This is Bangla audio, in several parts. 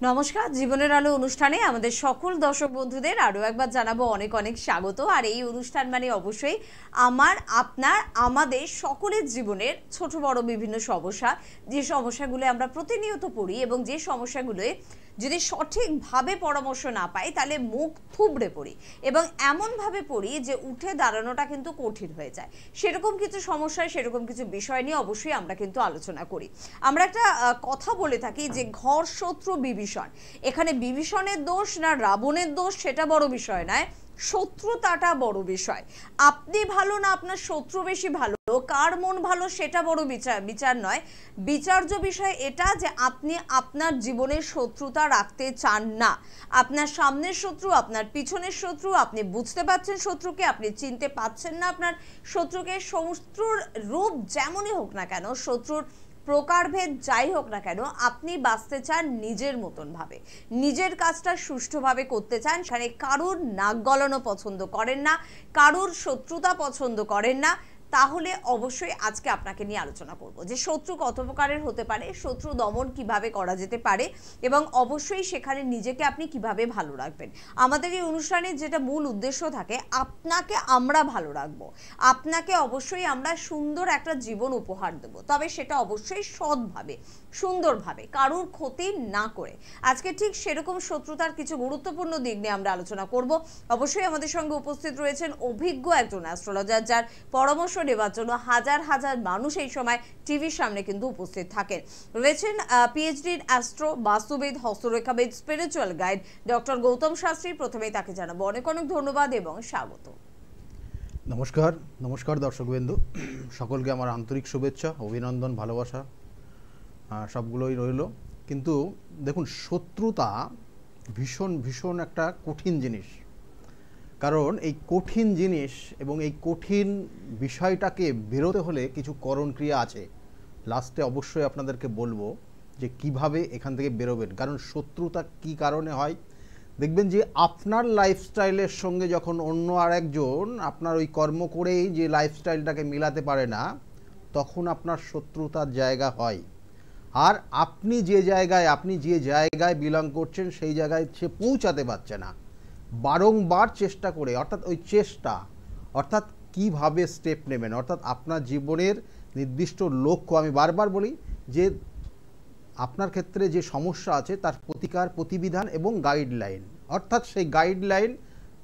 নমস্কার, জীবনের আলো অনুষ্ঠানে আমাদের সকল দর্শক বন্ধুদের আরও একবার জানাবো অনেক অনেক স্বাগত। আর এই অনুষ্ঠান মানে অবশ্যই আমার, আপনার, আমাদের সকলের জীবনের ছোট বড় বিভিন্ন সমস্যা, যে সমস্যাগুলো আমরা প্রতিনিয়ত পড়ি এবং যে সমস্যাগুলোয় যদি সঠিকভাবে পরামর্শ না পাই তাহলে মুখ থুবড়ে পড়ি এবং এমনভাবে পড়ি যে উঠে দাঁড়ানোটা কিন্তু কঠিন হয়ে যায়। সেরকম কিছু সমস্যা, সেরকম কিছু বিষয় নিয়ে অবশ্যই আমরা কিন্তু আলোচনা করি। আমরা একটা কথা বলে থাকি যে ঘর শত্রু বিভীষণ। এখানে বিভীষণের দোষ না রাবণের দোষ সেটা বড় বিষয় নয়, শত্রুতাটা বড় বিষয়। আপনি ভালো না আপনার শত্রু বেশি ভালো, কার মন ভালো সেটা বড় বিচার নয়। বিচার্য বিষয় এটা যে আপনি আপনার জীবনের শত্রুতা রাখতে চান না। আপনার সামনের শত্রু, আপনার পিছনের শত্রু, আপনি বুঝতে পারছেন শত্রুকে, আপনি চিনতে পারছেন না আপনার শত্রুকে। শত্রুর রূপ যেমনই হোক না কেন, শত্রুর প্রকারভেদ যাই হোক না কেন, আপনি বাঁচতে চান নিজের মতন ভাবে, নিজের কাজটা সুষ্ঠুভাবে করতে চান। সেখানে কারুর নাক গলানো পছন্দ করেন না, কারুর শত্রুতা পছন্দ করেন না। তাহলে অবশ্যই আজকে আপনাকে নিয়ে আলোচনা করব যে শত্রু কত প্রকারের হতে পারে, শত্রু দমন কিভাবে করা যেতে পারে এবং অবশ্যই সেখানে নিজেকে আপনি কিভাবে ভালো রাখবেন। আমাদের এই অনুষ্ঠানের যেটা মূল উদ্দেশ্য থাকে, আপনাকে আমরা ভালো রাখবো, আপনাকে অবশ্যই আমরা সুন্দর একটা জীবন উপহার দেব, তবে সেটা অবশ্যই সৎভাবে, সুন্দরভাবে, কারুর ক্ষতি না করে। আজকে ঠিক সেরকম শত্রুতার কিছু গুরুত্বপূর্ণ দিক নিয়ে আমরা আলোচনা করব। অবশ্যই আমাদের সঙ্গে উপস্থিত রয়েছেন অভিজ্ঞ একজন অ্যাস্ট্রোলজার, যার পরামর্শ নেওয়ার জন্য হাজার হাজার মানুষ এই সময় টিভির সামনে কিন্তু উপস্থিত থাকেন। রয়েছেন পিএইচডি অ্যাস্ট্রো, বাস্তুবিদ, হস্তরেখাবিদ, spiritual guide doctor Gautam Shastri. প্রথমেই তাকে জানাবো অনেক অনেক ধন্যবাদ এবং স্বাগত। নমস্কার। নমস্কার দর্শকবৃন্দ, সকলকে আমার আন্তরিক শুভেচ্ছা, অভিনন্দন, ভালোবাসা সবগুলোই রইল। কিন্তু দেখুন, শত্রুতা ভীষণ ভীষণ একটা কঠিন জিনিস। কারণ এই কঠিন জিনিস এবং এই কঠিন বিষয়টাকে বেরোতে হলে কিছু করণ ক্রিয়া আছে। লাস্টে অবশ্যই আপনাদেরকে বলবো যে কিভাবে এখান থেকে বেরোবেন। কারণ শত্রুতা কি কারণে হয় দেখবেন যে আপনার লাইফস্টাইলের সঙ্গে যখন অন্য আরেকজন আপনার ওই কর্ম করেই যে লাইফস্টাইলটাকে মিলাতে পারে না, তখন আপনার শত্রুতার জায়গা হয়। আর আপনি যে জায়গায় বিলং করছেন সেই জায়গায় সে পৌঁছাতে পারছে না, বারংবার চেষ্টা করে। অর্থাৎ কিভাবে স্টেপ নেবেন, অর্থাৎ আপনার জীবনের নির্দিষ্ট লক্ষ্য। আমি বারবার বলি যে আপনার ক্ষেত্রে যে সমস্যা আছে তার প্রতিকার, প্রতিবিধান এবং গাইডলাইন, অর্থাৎ সেই গাইডলাইন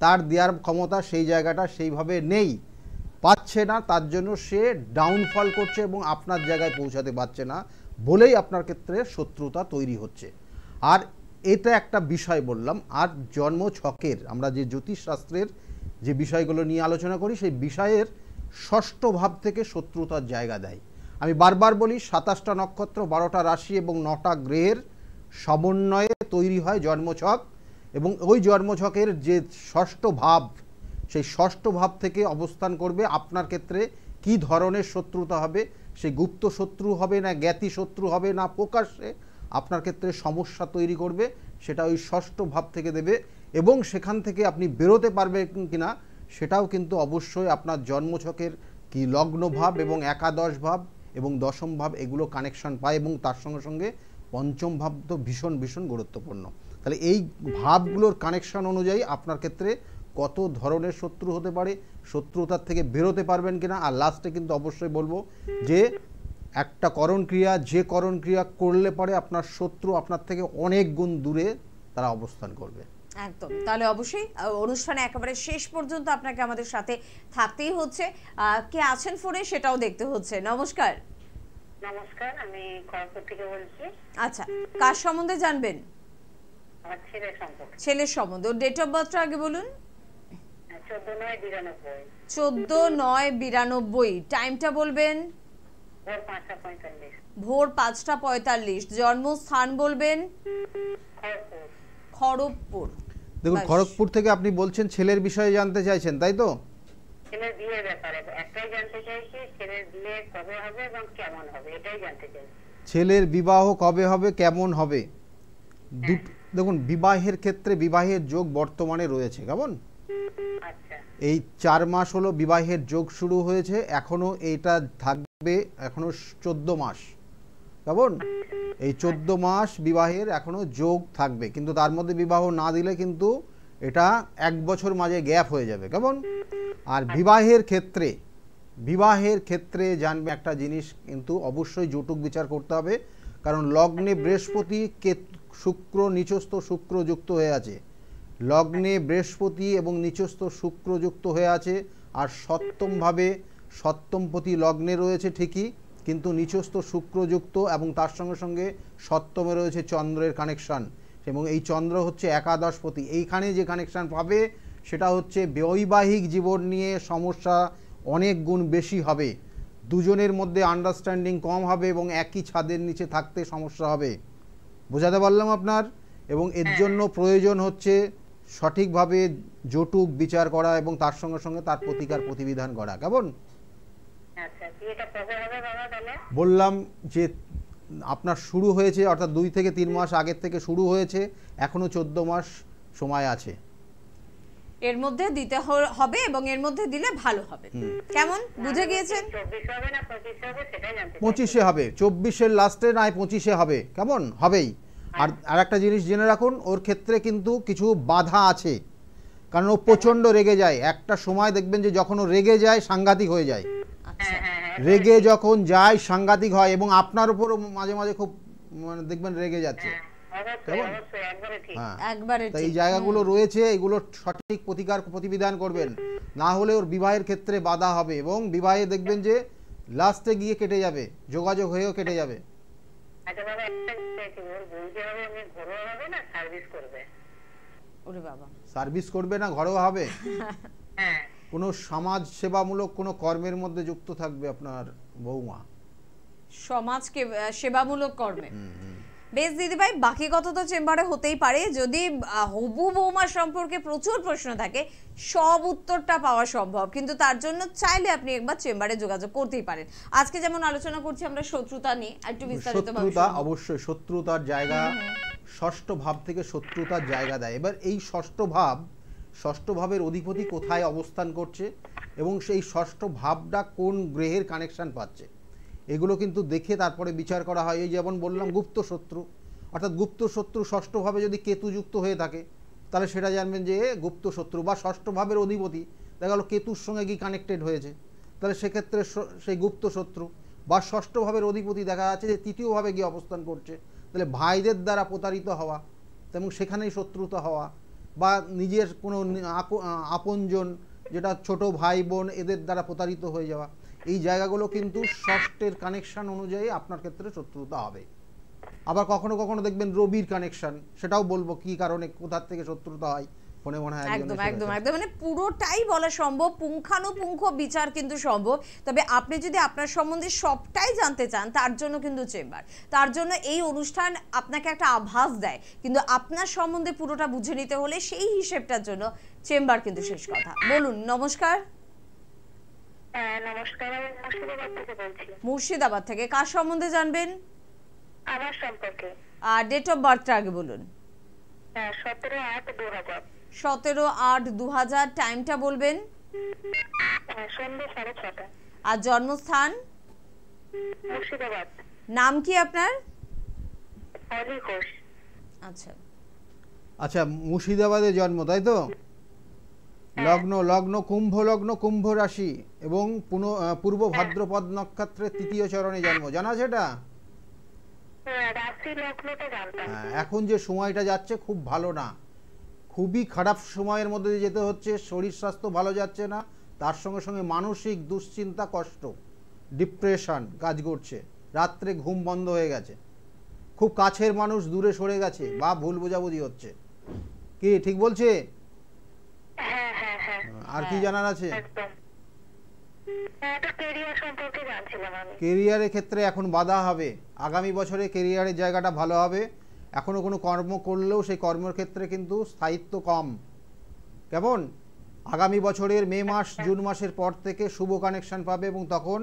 তার দেওয়ার ক্ষমতা সেই জায়গাটা সেইভাবে নেই, পাচ্ছে না, তার জন্য সে ডাউনফল করছে এবং আপনার জায়গায় পৌঁছাতে পারছে না বলেই আপনার ক্ষেত্রে শত্রুতা তৈরি হচ্ছে। আর এটা একটা বিষয় বললাম। আর জন্মছকের, আমরা যে জ্যোতিষশাস্ত্রের যে বিষয়গুলো নিয়ে আলোচনা করি, সেই বিষয়ের ষষ্ঠ ভাব থেকে শত্রুতার জায়গা দেয়। আমি বারবার বলি, 27টা নক্ষত্র, 12টা রাশি এবং 9টা গ্রহের সমন্বয়ে তৈরি হয় জন্মছক। এবং ওই জন্মছকের যে ষষ্ঠ ভাব, সেই ষষ্ঠ ভাব থেকে অবস্থান করবে আপনার ক্ষেত্রে কি ধরনের শত্রুতা হবে। সে গুপ্ত শত্রু হবে না জ্ঞাতি শত্রু হবে না প্রকাশ্যে আপনার ক্ষেত্রে সমস্যা তৈরি করবে, সেটা ওই ষষ্ঠ ভাব থেকে দেবে। এবং সেখান থেকে আপনি বেরোতে পারবেন কিনা সেটাও কিন্তু অবশ্যই আপনার জন্মছকের কি লগ্ন ভাব এবং একাদশ ভাব এবং দশম ভাব এগুলো কানেকশন পায়। এবং তার সঙ্গে সঙ্গে পঞ্চম ভাব তো ভীষণ ভীষণ গুরুত্বপূর্ণ। তাহলে এই ভাবগুলোর কানেকশন অনুযায়ী আপনার ক্ষেত্রে কত ধরনের শত্রু হতে পারে, শত্রুতার থেকে বেরোতে পারবেন কিনা। আর লাস্টে কিন্তু অবশ্যই বলবো যে একটা করণ ক্রিয়া, যে করণ ক্রিয়া করলে পরে আপনার শত্রু আপনার থেকে অনেক গুণ দূরে তারা অবস্থান করবে। একদম। তাহলে অবশ্যই অনুষ্ঠানে একেবারে শেষ পর্যন্ত আপনাকে আমাদের সাথে থাকতেই হচ্ছে। কে আছেন ফোনে সেটাও দেখতে হচ্ছে। নমস্কার। নমস্কার, আমি খড়গপুর থেকে বলছি। আচ্ছা, কার সম্বন্ধে জানবেন? আমার ছেলের সম্পর্কে। ছেলের সম্বন্ধে। ওর ডেট অফ বার্থটা আগে বলুন। 14/9/92। 14/9/92। টাইমটা বলবেন। ভোর 5:45। ভোর 5:45। জন্মস্থান বলবেন। খড়গপুর। খড়গপুর। দেখুন, খড়গপুর থেকে আপনি বলছেন ছেলের বিষয়ে জানতে চাইছেন, তাই তো? ছেলের বিয়ের ব্যাপারে একটাই জানতে চাইছি, ছেলের বিয়ে কবে হবে এবং কেমন হবে, এটাই জানতে চাই। ছেলের বিবাহ কবে হবে, কেমন হবে? দেখুন, বিবাহের ক্ষেত্রে বিবাহের যোগ বর্তমানে রয়েছে, কেমন? আচ্ছা। এই 4 মাস হলো বিবাহের যোগ শুরু হয়েছে, এখনো এইটা থাকবে, এখনো 14 মাস, কেমন? এই 14 মাস বিবাহের এখনো যোগ থাকবে, কিন্তু তার মধ্যে বিবাহ না দিলে কিন্তু এটা 1 বছর মাঝে গ্যাপ হয়ে যাবে। কেমন? আর বিবাহের ক্ষেত্রে জানবে একটা জিনিস, কিন্তু অবশ্যই যৌতুক বিচার করতে হবে, কারণ লগ্নে বৃহস্পতি শুক্র নিচস্থ শুক্র যুক্ত হয়ে আছে। লগ্নে বৃহস্পতি এবং নিচস্থ শুক্র যুক্ত হয়ে আছে, আর সপ্তমপতি লগ্নে রয়েছে ঠিকই, কিন্তু নিচস্থ শুক্রযুক্ত এবং তার সঙ্গে সঙ্গে সপ্তমে রয়েছে চন্দ্রের কানেকশান, এবং এই চন্দ্র হচ্ছে একাদশপতি। এইখানে যে কানেকশান পাবে সেটা হচ্ছে বৈবাহিক জীবন নিয়ে সমস্যা অনেক গুণ বেশি হবে, দুজনের মধ্যে আন্ডারস্ট্যান্ডিং কম হবে এবং একই ছাদের নিচে থাকতে সমস্যা হবে। বোঝাতে পারলাম আপনার? এবং এর জন্য প্রয়োজন হচ্ছে সঠিকভাবে যৌতুক বিচার করা এবং তার সঙ্গে সঙ্গে তার প্রতিকার প্রতিবিধান করা। কেমন? বললাম যে আপনার শুরু হয়েছে, অর্থাৎ 2 থেকে 3 মাস আগের থেকে শুরু হয়েছে, এখনো 14 মাস সময় আছে, এর মধ্যে দিতে হবে এবং এর মধ্যে দিলে ভালো হবে। কেমন বুঝে গিয়েছেন? 25-এ হবে, 24-এর লাস্টে নয় 25-এ হবে। কেমন? হবেই। আর একটা জিনিস জেনে রাখুন, ওর ক্ষেত্রে কিন্তু কিছু বাধা আছে, কারণ ও প্রচণ্ড রেগে যায়। একটা সময় দেখবেন যে যখন ও রেগে যায় সাংঘাতিক হয়ে যায়, রেগে যখন যায় সাংঘাতিক হয়, এবং আপনার উপরও মাঝে মাঝে খুব মানে দেখবেন রেগে যাচ্ছে। এই জায়গাগুলো রয়েছে, এগুলো সঠিক প্রতিকার প্রতিবিধান করবেন, না হলে ওর বিবাহের ক্ষেত্রে বাধা হবে এবং বিবাহে দেখবেন যে লাস্টে গিয়ে কেটে যাবে, যোগাযোগ হয়েও কেটে যাবে। সার্ভিস করবে না ঘরোয়া হবে? কোনো সমাজ সেবামূলক কোনো কর্মের মধ্যে যুক্ত থাকবে আপনার বৌমা, সমাজকে সেবামূলক কর্মে। বেশ দিদিভাই, বাকি কথা তো চেম্বারে হতেই পারে। যদি হবু বৌমা সম্পর্কে প্রচুর প্রশ্ন থাকে, সব উত্তরটা পাওয়া সম্ভব, কিন্তু তার জন্য চাইলে আপনি একবার চেম্বারে যোগাযোগ করতেই পারেন। আজকে যেমন আলোচনা করছি আমরা শত্রুতা নিয়ে, একটু বিস্তারিতভাবে। শত্রুতা, অবশ্যই শত্রুতার জায়গা ষষ্ঠ ভাব থেকে শত্রুতার জায়গা দেয়। এবার এই ষষ্ঠ ভাবের অধিপতি কোথায় অবস্থান করছে এবং সেই ষষ্ঠ ভাবটা কোন গ্রহের কানেকশন পাচ্ছে, এগুলো কিন্তু দেখে তারপরে বিচার করা হয়। এই যেমন বললাম গুপ্ত শত্রু, অর্থাৎ গুপ্ত শত্রু ষষ্ঠভাবে যদি কেতু যুক্ত হয়ে থাকে তাহলে সেটা জানবেন যে গুপ্ত শত্রু, বা ষষ্ঠ ভাবের অধিপতি দেখা গেলো কেতুর সঙ্গে কি কানেক্টেড হয়েছে, তাহলে সেক্ষেত্রে সেই গুপ্ত শত্রু। বা ষষ্ঠ ভাবের অধিপতি দেখা যাচ্ছে যে তৃতীয়ভাবে গিয়ে অবস্থান করছে, তাহলে ভাইদের দ্বারা প্রতারিত হওয়া এবং সেখানেই শত্রুতা হওয়া, বা নিজের কোনো আপনজন যেটা ছোট ভাই বোন এদের দ্বারা প্রতারিত হয়ে যাওয়া, এই জায়গাগুলো কিন্তু ষষ্ঠের কানেকশন অনুযায়ী আপনার ক্ষেত্রে শত্রুতা হবে। আবার কখনো কখনো দেখবেন রবির কানেকশন, সেটাও বলবো কি কারণে কোথার থেকে শত্রুতা হয়, ফোনে মনে হয় একদম একদম একদম মানে পুরোটাই বলা সম্ভব, পুঙ্খানুপুঙ্খ বিচার কিন্তু সম্ভব। তবে আপনি যদি আপনার সম্বন্ধে সবটাই জানতে চান, তার জন্য কিন্তু চেম্বার, তার জন্য এই অনুষ্ঠান আপনাকে একটা আভাস দেয়, কিন্তু আপনার সম্বন্ধে পুরোটা বুঝে নিতে হলে সেই হিসেবটার জন্য চেম্বার কিন্তু শেষ কথা। বলুন। নমস্কার। নমস্কার, আমি মুর্শিদাবাদ থেকে বলছি। মুর্শিদাবাদ থেকে কার সম্বন্ধে জানবেন? আমার সম্পর্কে। আর ডেট অফ বার্থটা আগে বলুন। 17/8/2000। 17/8/2000। টাইমটা বলবেন। সন্ধ্যা 6:30। আর জন্মস্থান? মুর্শিদাবাদ। নাম কি আপনার? অলি ঘোষ। আচ্ছা আচ্ছা, মুর্শিদাবাদে জন্ম, তাই তো? লগ্ন কুম্ভ লগ্ন, কুম্ভ রাশি এবং পূর্ব ভাদ্রপদ নক্ষত্রের 3য় চরণে জন্ম, জানা সেটা? এখন যে সময়টা যাচ্ছে খুব ভালো না, খুবই খারাপ সময়ের মধ্যে দিয়ে যেতে হচ্ছে। শরীর স্বাস্থ্য ভালো যাচ্ছে না, তার সঙ্গে সঙ্গে মানসিক দুশ্চিন্তা, কষ্ট, ডিপ্রেশন কাজ করছে, রাত্রে ঘুম বন্ধ হয়ে গেছে, খুব কাছের মানুষ দূরে সরে গেছে বা ভুল বোঝাবুঝি হচ্ছে। কি ঠিক বলছে? আর কি জানার আছে? কেরিয়ারের ক্ষেত্রে এখন বাধা হবে, আগামী বছরে কেরিয়ারের জায়গাটা ভালো হবে। এখনো কোনো কর্ম করলেও সেই কর্মের ক্ষেত্রে কিন্তু স্থায়িত্ব কম। কেমন? আগামী বছরের মে মাস জুন মাসের পর থেকে শুভ কানেকশন পাবে এবং তখন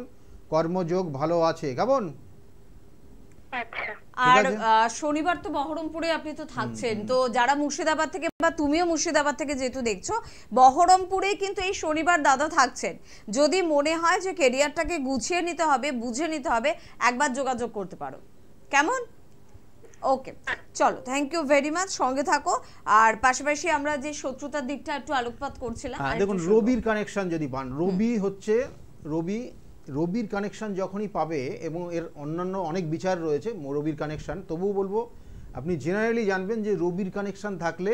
কর্মযোগ ভালো আছে। কেমন? আর শনিবার তো বহরমপুরে আপনি তো থাকছেন, তো যারা মুর্শিদাবাদ থেকে বা তুমিও মুর্শিদাবাদ থেকে যেহেতু দেখছো, বহরমপুরে কিন্তু এই শনিবার দাদা থাকছেন। যদি মনে হয় যে কেরিয়ারটাকে গুছিয়ে নিতে হবে, বুঝে নিতে হবে, একবার যোগাযোগ করতে পারো। কেমন? ওকে, চলো, থ্যাংক ইউ ভেরি মাচ, সঙ্গে থাকো। আর পাশাপাশি আমরা যে শত্রুতার দিকটা একটু আলোকপাত করছিলাম। দেখুন, রবির কানেকশন যদি পান, রবি হচ্ছে রবির কানেকশন যখনই পাবে, এবং এর অন্যান্য অনেক বিচার রয়েছে রবির কানেকশন, তবুও বলবো আপনি জেনারেলি জানবেন যে রবির কানেকশন থাকলে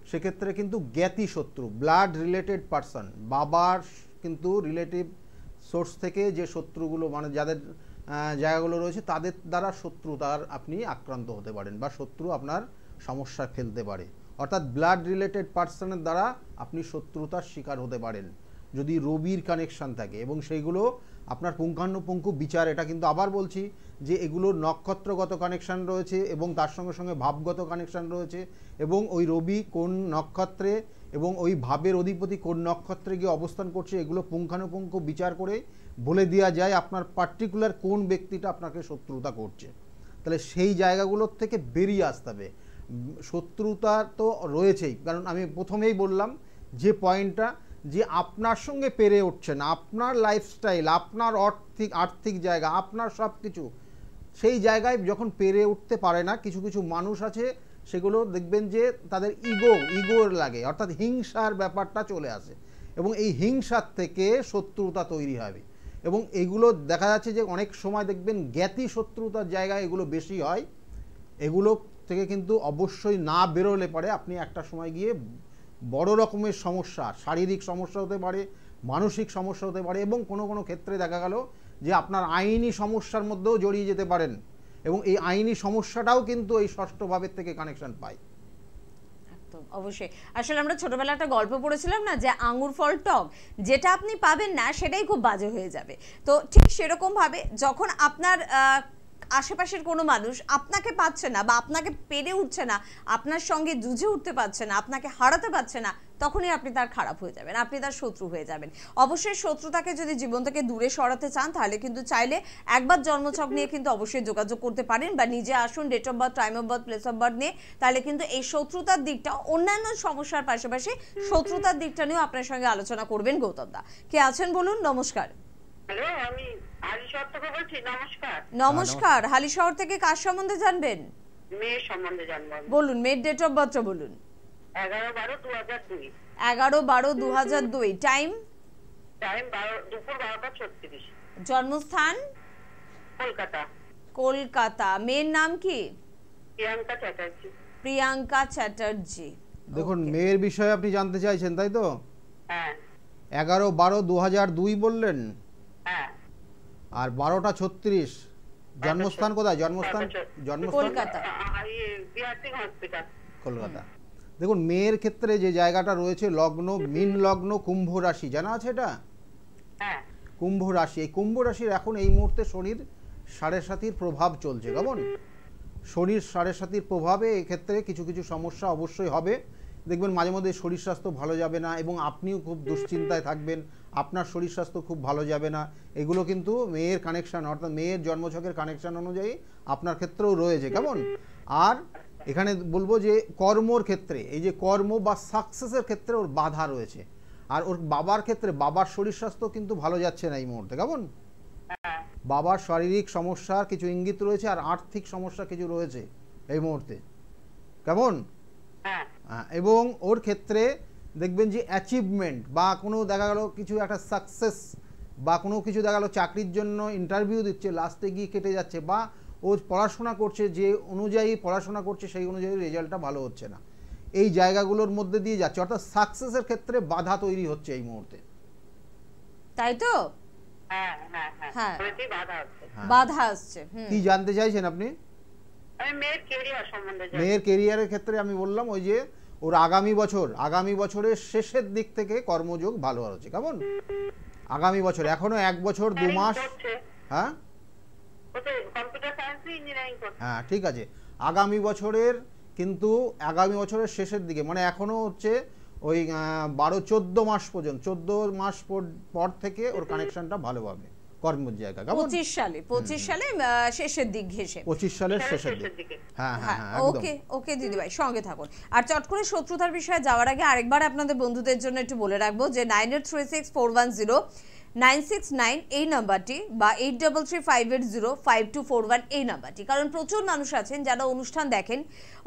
সেক্ষেত্রে কিন্তু জ্ঞাতি শত্রু, ব্লাড রিলেটেড পার্সন, বাবার কিন্তু রিলেটিভ সোর্স থেকে যে শত্রুগুলো, মানে যাদের জায়গাগুলো রয়েছে তাদের দ্বারা শত্রুতার আপনি আক্রান্ত হতে পারেন, বা শত্রু আপনার সমস্যা ফেলতে পারে। অর্থাৎ ব্লাড রিলেটেড পার্সনের দ্বারা আপনি শত্রুতার শিকার হতে পারেন যদি রবির কানেকশন থাকে, এবং সেইগুলো আপনার পুঙ্খানুপুঙ্খ বিচার। এটা কিন্তু আবার বলছি যে এগুলো নক্ষত্রগত কানেকশন রয়েছে, এবং তার সঙ্গে সঙ্গে ভাবগত কানেকশন রয়েছে, এবং ওই রবি কোন নক্ষত্রে এবং ওই ভাবের অধিপতি কোন নক্ষত্রে গিয়ে অবস্থান করছে, এগুলো পুঙ্খানুপুঙ্খ বিচার করে বলে দেওয়া যায় আপনার পার্টিকুলার কোন ব্যক্তিটা আপনাকে শত্রুতা করছে। তাহলে সেই জায়গাগুলোর থেকে বেরিয়ে আসতে হবে। শত্রুতা তো রয়েছেই, কারণ আমি প্রথমেই বললাম যে পয়েন্টটা, যে আপনার সঙ্গে পেরে উঠছে না, আপনার লাইফস্টাইল, আপনার আর্থিক জায়গা, আপনার সব কিছু, সেই জায়গায় যখন পেরে উঠতে পারে না, কিছু কিছু মানুষ আছে সেগুলো দেখবেন যে তাদের ইগোর লাগে, অর্থাৎ হিংসার ব্যাপারটা চলে আসে, এবং এই হিংসার থেকে শত্রুতা তৈরি হবে। এবং এগুলো দেখা যাচ্ছে যে অনেক সময় দেখবেন জ্ঞাতি শত্রুতার জায়গায় এগুলো বেশি হয়। এগুলো থেকে কিন্তু অবশ্যই না বেরোলে পরে আপনি একটা সময় গিয়ে বড় রকমের সমস্যা, শারীরিক সমস্যা হতে পারে, মানসিক সমস্যা হতে পারে, এবং কোনো কোনো ক্ষেত্রে দেখা গেল যে আপনার আইনি সমস্যার মধ্যেও জড়িয়ে যেতে পারেন, এবং এই আইনি সমস্যাটাও কিন্তু এই ষষ্ঠ ভাবের থেকে কানেকশন পায়। অবশ্যই। আসলে আমরা ছোটবেলায় একটা গল্প পড়েছিলাম না, যে আঙ্গুর ফল টক, যেটা আপনি পাবেন না সেটাই খুব বাজে হয়ে যাবে। তো ঠিক সেরকম ভাবে যখন আপনার আশেপাশের কোনো মানুষ আপনাকে পাচ্ছে না, বা আপনাকে পেরে উঠছে না, আপনার সঙ্গে জুঝে উঠতে পারছে না, আপনাকে হারাতে পারছে না, তখনই আপনি তার খারাপ হয়ে যাবেন, আপনি তার শত্রু হয়ে যাবেন। অবশ্যই শত্রুতাকে যদি জীবন থেকে দূরে সরাতে চান, তাহলে কিন্তু চাইলে একবার জন্মছক নিয়ে কিন্তু অবশ্যই যোগাযোগ করতে পারেন, বা নিজে আসুন date of birth, time of birth, place of birth নিয়ে। তাহলে কিন্তু এই শত্রুতার দিকটা, অন্যান্য সমস্যার পাশাপাশি শত্রুতার দিকটা নিয়েও আপনার সঙ্গে আলোচনা করবেন গৌতম দা। কে আছেন বলুন? নমস্কার। হ্যালো, আমি হালিশহর থেকে বলছি। নমস্কার। নমস্কার। হালিশহর থেকে কার সম্বন্ধে জানবেন? মেয়ের সম্বন্ধে জানবো। বলুন, মেয়ের ডেট অফ বার্থ বলুন। 11/12/2002। 11/12/2002। টাইম? টাইম দুপুর 12:36। জন্মস্থান? কলকাতা। কলকাতা। মেয়ের নাম কি? প্রিয়াঙ্কা চ্যাটার্জি। প্রিয়াঙ্কা চ্যাটার্জি। দেখুন, মেয়ের বিষয়ে আপনি জানতে চাইছেন, তাই তো? হ্যাঁ 11/12/2002 বললেন, হ্যাঁ। আর 12:36। জন্মস্থান কোথায়? জন্মস্থান কলকাতা। বিহার সিং হসপিটাল, কলকাতা। দেখুন, মেয়ের ক্ষেত্রে যে জায়গাটা রয়েছে, লগ্ন মীন লগ্ন, কুম্ভ রাশি, জানা আছে এটা? হ্যাঁ। কুম্ভ রাশি। এই কুম্ভ রাশির এখন এই মুহূর্তে শনির 7.5 প্রভাব চলছে, কেমন? শনির 7.5 প্রভাবে এক্ষেত্রে কিছু কিছু সমস্যা অবশ্যই হবে। দেখবেন মাঝে মধ্যে শরীর স্বাস্থ্য ভালো যাবে না, এবং আপনিও খুব দুশ্চিন্তায় থাকবেন, আপনার শরীর স্বাস্থ্য খুব ভালো যাবে না। এগুলো কিন্তু মেয়ের কানেকশন, অর্থাৎ মেয়ের জন্মছকের কানেকশন অনুযায়ী আপনার ক্ষেত্রেও রয়েছে, কেমন? আর এখানে বলবো যে কর্মর ক্ষেত্রে, এই যে কর্ম বা সাকসেসের ক্ষেত্রে ওর বাধা রয়েছে। আর ওর বাবার ক্ষেত্রে, বাবার শরীর স্বাস্থ্য কিন্তু ভালো যাচ্ছে না এই মুহূর্তে, কেমন? বাবার শারীরিক সমস্যার কিছু ইঙ্গিত রয়েছে, আর আর্থিক সমস্যা কিছু রয়েছে এই মুহূর্তে, কেমন? এবং ওর ক্ষেত্রে দেখবেন যে অ্যাচিভমেন্ট, বা কোনো দেখা গেল কিছু একটা সাকসেস, বা কোনো কিছু দেখা গেল চাকরির জন্য ইন্টারভিউ দিচ্ছে, লাস্টে গিয়ে কেটে যাচ্ছে, বা ও পড়াশোনা করছে, যে অনুযায়ী পড়াশোনা করছে সেই অনুযায়ী রেজাল্টটা ভালো হচ্ছে না, এই জায়গাগুলোর মধ্যে দিয়ে যাচ্ছে। অর্থাৎ সাকসেসের ক্ষেত্রে বাধা তৈরি হচ্ছে এই মুহূর্তে, তাই তো? হ্যাঁ হ্যাঁ হ্যাঁ, বাধা আসছে। কি জানতে চাইছেন আপনি? আমি মেয়ের ক্যারিয়ার সম্বন্ধে। মেয়ের ক্যারিয়ারের ক্ষেত্রে আমি বললাম ওই যে ওর আগামী বছরের শেষের দিক থেকে কর্মযোগ ভালো হচ্ছে, কেমন? আগামী বছর, এখনো 1 বছর 2 মাস। হ্যাঁ কম্পিউটার সায়েন্স ইঞ্জিনিয়ারিং করছে। হ্যাঁ, ঠিক আছে। আগামী বছরের শেষের দিকে, মানে এখনো হচ্ছে ওই 12-14 মাস পর্যন্ত, 14 মাস পর থেকে ওর কানেকশনটা ভালো হবে কর্মের জায়গা, কেমন? 25 সালে শেষের দিক ঘেঁষে, 25 সালের শেষের দিকে। হ্যাঁ হ্যাঁ হ্যাঁ, ওকে ওকে দিদিভাই, সঙ্গে থাকুন। আর চট করে শত্রুতার বিষয়ে যাওয়ার আগে আরেকবার আপনাদের বন্ধুদের জন্য একটু বলে রাখবো যে 98364101 969 এই নাম্বারটি বা 8335805241 এই নাম্বারটি। কারণ প্রচুর মানুষ আছেন যারা অনুষ্ঠান দেখেন,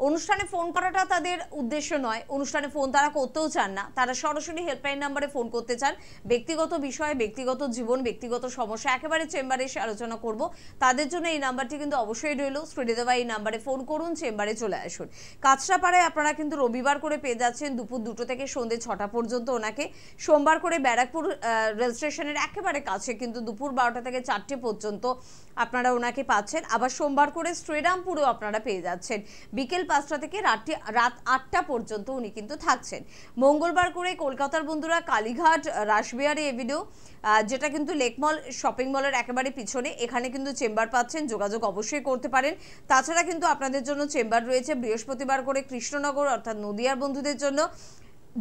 অনুষ্ঠানে ফোন করাটা তাদের উদ্দেশ্য নয়, অনুষ্ঠানে ফোন তারা করতেও চান না, তারা সরাসরি হেল্পলাইন নাম্বারে ফোন করতে চান, ব্যক্তিগত বিষয়, ব্যক্তিগত জীবন, ব্যক্তিগত সমস্যা একেবারে চেম্বারে এসে আলোচনা করব, তাদের জন্য এই নাম্বারটি কিন্তু অবশ্যই রইল। স্ক্রিনে দেওয়া এই নাম্বারে ফোন করুন, চেম্বারে চলে আসুন। কাঁচরাপাড়ায় আপনারা কিন্তু রবিবার করে পেয়ে যাচ্ছেন দুপুর 2টো থেকে সন্ধ্যে 6টা পর্যন্ত ওনাকে। সোমবার করে ব্যারাকপুর রেল স্টেশনের একেবারে কাছে কিন্তু দুপুর 12টা থেকে 4টে পর্যন্ত আপনারা ওনাকে পাচ্ছেন। আবার সোমবার করে শ্রীরামপুরেও আপনারা পেয়ে যাচ্ছেন বিকেল 5টা থেকে রাত 8টা পর্যন্ত উনি কিন্তু থাকছেন। মঙ্গলবার করে কলকাতার বন্ধুরা কালীঘাট রাসবিহারী এভিনিউ, যেটা কিন্তু লেকমল শপিং মলের একেবারে পিছনে, এখানে কিন্তু চেম্বার পাচ্ছেন, যোগাযোগ অবশ্যই করতে পারেন। তাছাড়া কিন্তু আপনাদের জন্য চেম্বার রয়েছে বৃহস্পতিবার করে কৃষ্ণনগর অর্থাৎ নদিয়ার বন্ধুদের জন্য,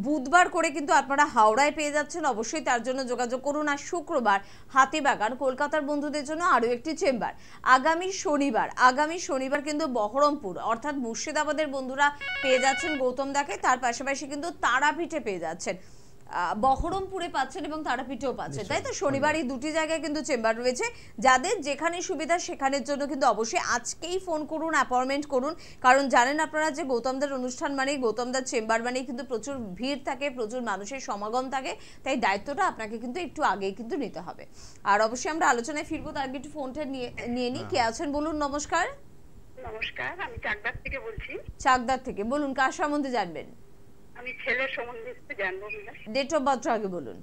বুধবার করে কিন্তু আপনারা হাওড়ায় পেয়ে যাচ্ছেন, অবশ্যই তার জন্য যোগাযোগ করুন। আর শুক্রবার হাতিবাগান কলকাতার বন্ধুদের জন্য আরও একটি চেম্বার। আগামী শনিবার কিন্তু বহরমপুর অর্থাৎ মুর্শিদাবাদের বন্ধুরা পেয়ে যাচ্ছেন গৌতম দাকে, তার পাশাপাশি কিন্তু তারাপীঠে পেয়ে যাচ্ছেন, বহরমপুরে পাচ্ছেন এবং তারাপীঠেও পাচ্ছেন, তাই তো? শনিবার এই দুটি জায়গায় কিন্তু চেম্বার রয়েছে। যাদের যেখানে সুবিধা সেখানের জন্য কিন্তু অবশ্যই আজকেই ফোন করুন, অ্যাপয়েন্টমেন্ট করুন। কারণ জানেন আপনারা যে গৌতমদার অনুষ্ঠান মানেই, গৌতমদার চেম্বার মানেই কিন্তু প্রচুর ভিড় থাকে, প্রচুর মানুষের সমাগম থাকে, তাই দায়িত্বটা আপনাকে কিন্তু একটু আগেই কিন্তু নিতে হবে। আর অবশ্যই আমরা আলোচনায় ফিরবো, তার আগে একটু ফোনটা নিয়ে নিই। কে আছেন বলুন? নমস্কার। নমস্কার, আমি চাকদার থেকে বলছি। চাকদার থেকে বলুন, কার সম্বন্ধে জানবেন? আমি ছেলের সম্বন্ধে একটু জানবো। ডেট অফ বার্থ আগে বলুন।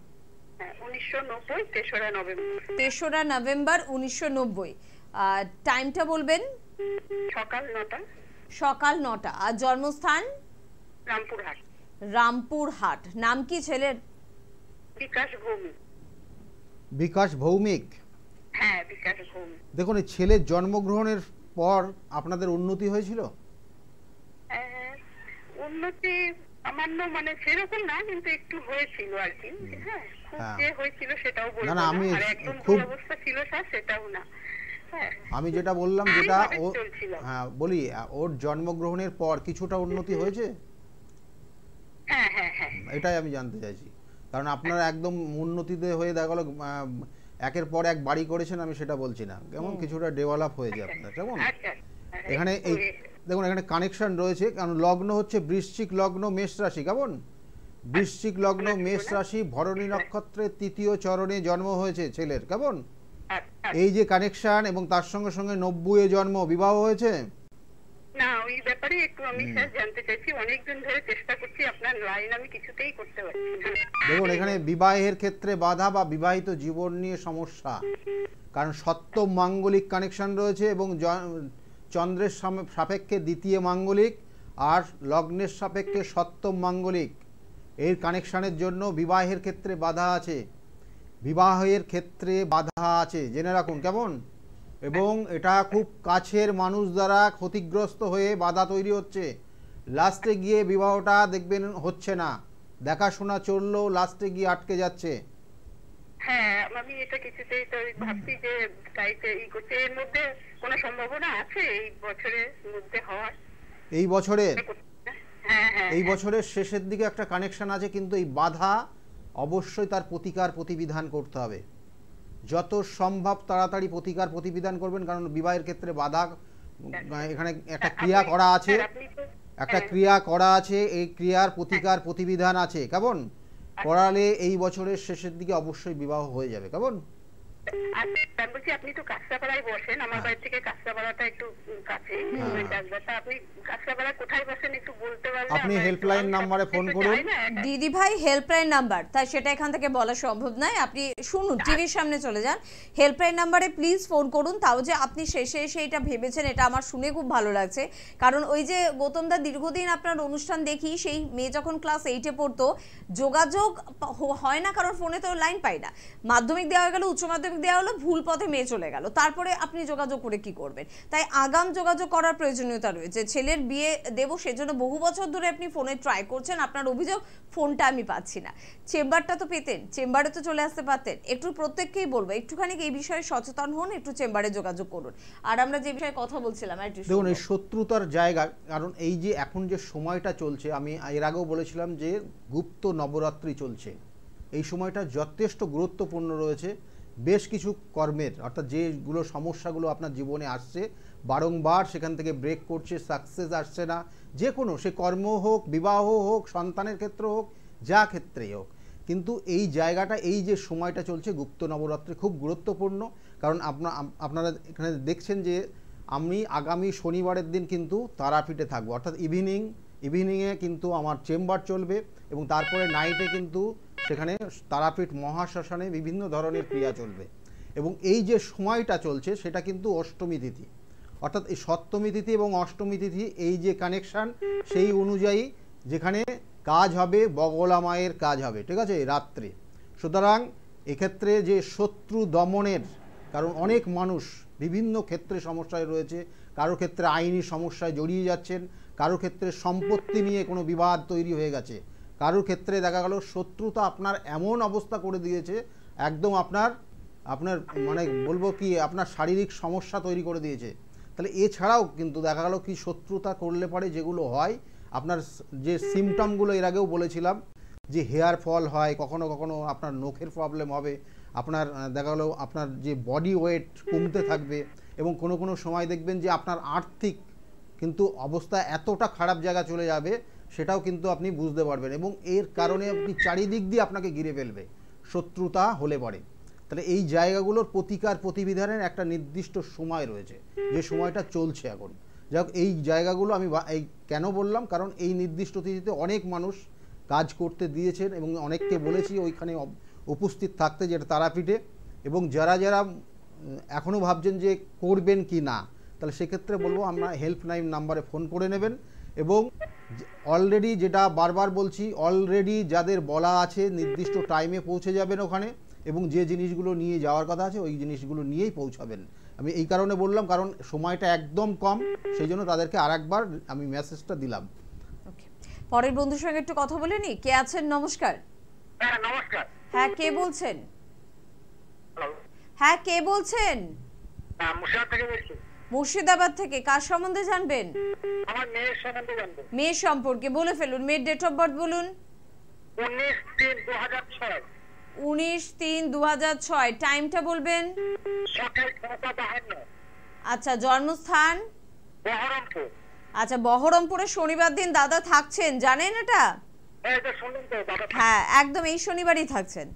1990 3রা নভেম্বর। 3রা নভেম্বর 1990। টাইমটা বলবেন? সকাল 9টা। সকাল 9টা। আর জন্মস্থান? রামপুরহাট। রামপুরহাট। নাম কি ছেলের? বিকাশ ভৌমিক। বিকাশ ভৌমিক। হ্যাঁ, বিকাশ ভৌমিক। দেখুন, এই ছেলের জন্মগ্রহণের পর আপনাদের উন্নতি হয়েছিল? উন্নতি আমার মানে সেরকম না, কিন্তু একটু হয়েছিল আর কি। হ্যাঁ, খুব যে হয়েছিল সেটাও বলবো না, আর একদম খুব অবস্থা ছিল স্যার সেটাও না। আমি যেটা বললাম, যেটা বলি, ওর জন্মগ্রহণের পর কিছুটা উন্নতি হয়েছে? হ্যাঁ হ্যাঁ হ্যাঁ, এটাই আমি জানতে চাইছি। কারণ আপনারা একদম উন্নতিতে হয়ে দেখা গেল একের পর এক বাড়ি করেছেন, আমি সেটা বলছি না, কেমন কিছুটা ডেভেলপ হয়ে যায় আপনার, কেমন? এখানে এই দেখুন, এখানে কানেকশন রয়েছে, কারণ লগ্ন হচ্ছে বৃশ্চিক লগ্ন, মেষ রাশি, কেমন? বৃশ্চিক লগ্ন, মেষ রাশি, ভরণী নক্ষত্রের 3য় চরণে জন্ম হয়েছে ছেলের, কেমন? এই যে কানেকশন, এবং তার সঙ্গে সঙ্গে 90-এ জন্ম, বিবাহ হয়েছে না? ওই ব্যাপারে একটু আমি স্যার জানতে চাইছি, অনেকদিন ধরে চেষ্টা করছি, আপনার লাইন আমি কিছুতেই করতে পারছি না। দেখুন, এখানে বিবাহের ক্ষেত্রে বাধা বা বিবাহিত জীবন নিয়ে সমস্যা, কারণ সপ্তম মাঙ্গলিক কানেকশন রয়েছে, এবং চন্দ্রের সাপেক্ষে 2য় মাঙ্গলিক, আর লগ্নের সাপেক্ষে সপ্তম মাঙ্গলিক, এর কানেকশনের জন্য বিবাহের ক্ষেত্রে বাধা আছে, জেনে রাখুন, কেমন? এবং এটা খুব কাছের মানুষ দ্বারা ক্ষতিগ্রস্ত হয়ে বাধা তৈরি হচ্ছে, লাস্টে গিয়ে বিবাহটা দেখবেন হচ্ছে না, দেখাশোনা চললেও লাস্টে গিয়ে আটকে যাচ্ছে। হ্যাঁ, আমি এটা কিছুতেই তো ভাবছি যে চাইতে করতে, এর মধ্যে কোনো সম্ভাবনা আছে এই বছরের মধ্যে হওয়ার? এই বছরের? হ্যাঁ হ্যাঁ, এই বছরের শেষের দিকে একটা কানেকশন আছে, কিন্তু এই বাধা অবশ্যই তার প্রতিবিধান করতে হবে, যত সম্ভব তাড়াতাড়ি প্রতিবিধান করবেন, কারণ বিবাহের ক্ষেত্রে বাধা, এখানে একটা ক্রিয়া করা আছে, এই ক্রিয়ার প্রতিবিধান আছে, কেমন? করালে এই বছরের শেষের দিকে অবশ্যই বিবাহ হয়ে যাবে, কেমন? বলছি, আপনি তো কাঁচরাপাড়ায় বসেন, আমার বাড়ি থেকে কাঁচরাপাড়াটা একটু কাছে, আপনি কাঁচরাপাড়া কোথায় বসেন একটু বলতে পারলে? আপনি হেল্পলাইন নম্বরে ফোন করুন। দিদি ভাই, হেল্পলাইন নাম্বার, তাই সেটা এখান থেকে বলা সম্ভব নয়, আপনি শুনুন, টিভির সামনে চলে যান, হেল্পলাইন নাম্বারে প্লিজ ফোন করুন। তাও যে আপনি শেষে এসে এটা ভেবেছেন, এটা আমার শুনে খুব ভালো লাগছে, কারণ ওই যে গৌতমদা দীর্ঘদিন আপনার অনুষ্ঠান দেখি, সেই মেয়ে যখন ক্লাস 8-এ পড়তো, যোগাযোগ হয় না, কারণ ফোনে তো লাইন পাই না, মাধ্যমিক দেওয়া গেল, উচ্চ মাধ্যমিক দেওয়া হলো, ভুল পথে মেয়ে চলে গেল, তারপরে আপনি যোগাযোগ করে কি করবেন? তাই আগাম যোগাযোগ করার প্রয়োজনীয়তা রয়েছে। ছেলের বিয়ে দেবো, সেজন্য বহু বছর ধরে আপনি ফোনে ট্রাই করছেন, আপনার অভিযোগ ফোনটা আমি পাচ্ছি না, চেম্বারটা তো পেতেন, চেম্বারে তো চলে আসতে পারতেন। একটু প্রত্যেককেই বলবো, একটুখানি এই বিষয়ে সচেতন হন, একটু চেম্বারে যোগাযোগ করুন। আর আমরা যে বিষয়ে কথা বলছিলাম, দেখুন, এই শত্রুতার জায়গা, কারণ এই যে এখন যে সময়টা চলছে, আমি এর আগেও বলেছিলাম যে গুপ্ত নবরাত্রি চলছে, এই সময়টা যথেষ্ট গুরুত্বপূর্ণ রয়েছে বেশ কিছু কর্মের, অর্থাৎ যেগুলো সমস্যাগুলো আপনার জীবনে আসছে বারংবার সেখান থেকে ব্রেক করছে, সাকসেস আসছে না, যে কোনো সে কর্ম হোক, বিবাহ হোক, সন্তানের ক্ষেত্র হোক, যা ক্ষেত্রেই হোক, কিন্তু এই জায়গাটা, এই যে সময়টা চলছে গুপ্ত নবরাত্রি খুব গুরুত্বপূর্ণ। কারণ আপনারা এখানে দেখছেন যে আমি আগামী শনিবারের দিন কিন্তু তারাপীঠে থাকবো, অর্থাৎ ইভিনিংয়ে কিন্তু আমার চেম্বার চলবে এবং তারপরে নাইটে কিন্তু সেখানে তারাপীঠ মহাশ্মশানে বিভিন্ন ধরনের ক্রিয়া চলবে। এবং এই যে সময়টা চলছে সেটা কিন্তু অষ্টমী তিথি, অর্থাৎ এই সপ্তমী তিথি এবং অষ্টমী তিথি এই যে কানেকশান, সেই অনুযায়ী যেখানে কাজ হবে বগলা মায়ের কাজ হবে, ঠিক আছে, রাত্রে। সুতরাং এক্ষেত্রে যে শত্রু দমনের, কারণ অনেক মানুষ বিভিন্ন ক্ষেত্রে সমস্যায় রয়েছে, কারো ক্ষেত্রে আইনি সমস্যায় জড়িয়ে যাচ্ছেন, কারো ক্ষেত্রে সম্পত্তি নিয়ে কোনো বিবাদ তৈরি হয়ে গেছে, কারোর ক্ষেত্রে দেখা গেল শত্রুতা আপনার এমন অবস্থা করে দিয়েছে একদম আপনার মানে বলবো কি আপনার শারীরিক সমস্যা তৈরি করে দিয়েছে। তাহলে এছাড়াও কিন্তু দেখা গেল কি শত্রুতা করলে পরে যেগুলো হয়, আপনার যে সিমটমগুলো এর আগেও বলেছিলাম যে হেয়ার ফল হয়, কখনো কখনো আপনার নখের প্রবলেম হবে, আপনার দেখা গেলো আপনার যে বডি ওয়েট কমতে থাকবে এবং কোনো কোনো সময় দেখবেন যে আপনার আর্থিক কিন্তু অবস্থা এতটা খারাপ জায়গা চলে যাবে, সেটাও কিন্তু আপনি বুঝতে পারবেন। এবং এর কারণে আপনি চারিদিক দিয়ে আপনাকে ঘিরে ফেলবে শত্রুতা হলে পরে। তাহলে এই জায়গাগুলোর প্রতিকার প্রতিবিধানের একটা নির্দিষ্ট সময় রয়েছে, যে সময়টা চলছে এখন। যাই হোক, এই জায়গাগুলো আমি এই কেন বললাম, কারণ এই নির্দিষ্ট তিথিতে অনেক মানুষ কাজ করতে দিয়েছেন এবং অনেককে বলেছি ওইখানে উপস্থিত থাকতে, যেটা তারাপীঠে। এবং যারা যারা এখনও ভাবছেন যে করবেন কি না, তাহলে সেক্ষেত্রে বলবো আমরা হেল্পলাইন নাম্বারে ফোন করে নেবেন। এবং অলরেডি যেটা বারবার বলছি, অলরেডি যাদের বলা আছে নির্দিষ্ট টাইমে পৌঁছে যাবেন ওখানে, এবং যে জিনিসগুলো নিয়ে যাওয়ার কথা আছে ওই জিনিসগুলো নিয়েই পৌঁছাবেন। আমি এই কারণে বললাম, কারণ সময়টা একদম কম, সেই জন্য তাদেরকে আরেকবার আমি মেসেজটা দিলাম। পরের বন্ধুর সঙ্গে একটু কথা বলে নি। কে আছেন? নমস্কার। হ্যাঁ নমস্কার। হ্যাঁ, কে বলছেন? হ্যাঁ, কে বলছেন? মুর্শিদাবাদ থেকে বলছি। মুর্শিদাবাদ থেকে। কার সম্বন্ধে জানবেন? আমার মেয়ের সম্বন্ধে জানবো। মেয়ের সম্পর্কে বলে ফেলুন। মেয়ের ডেট অফ বার্থ বলুন। 19/3/2006। 19/3/2006। টাইমটা বলবেন। সকাল 9:52। আচ্ছা, জন্মস্থান? বহরমপুর। আচ্ছা, বহরমপুরে শনিবার দিন দাদা থাকছেন, জানেন এটা? হ্যাঁ, এটা শুনুন তো দাদা। হ্যাঁ, একদম এই শনিবারই থাকছেন।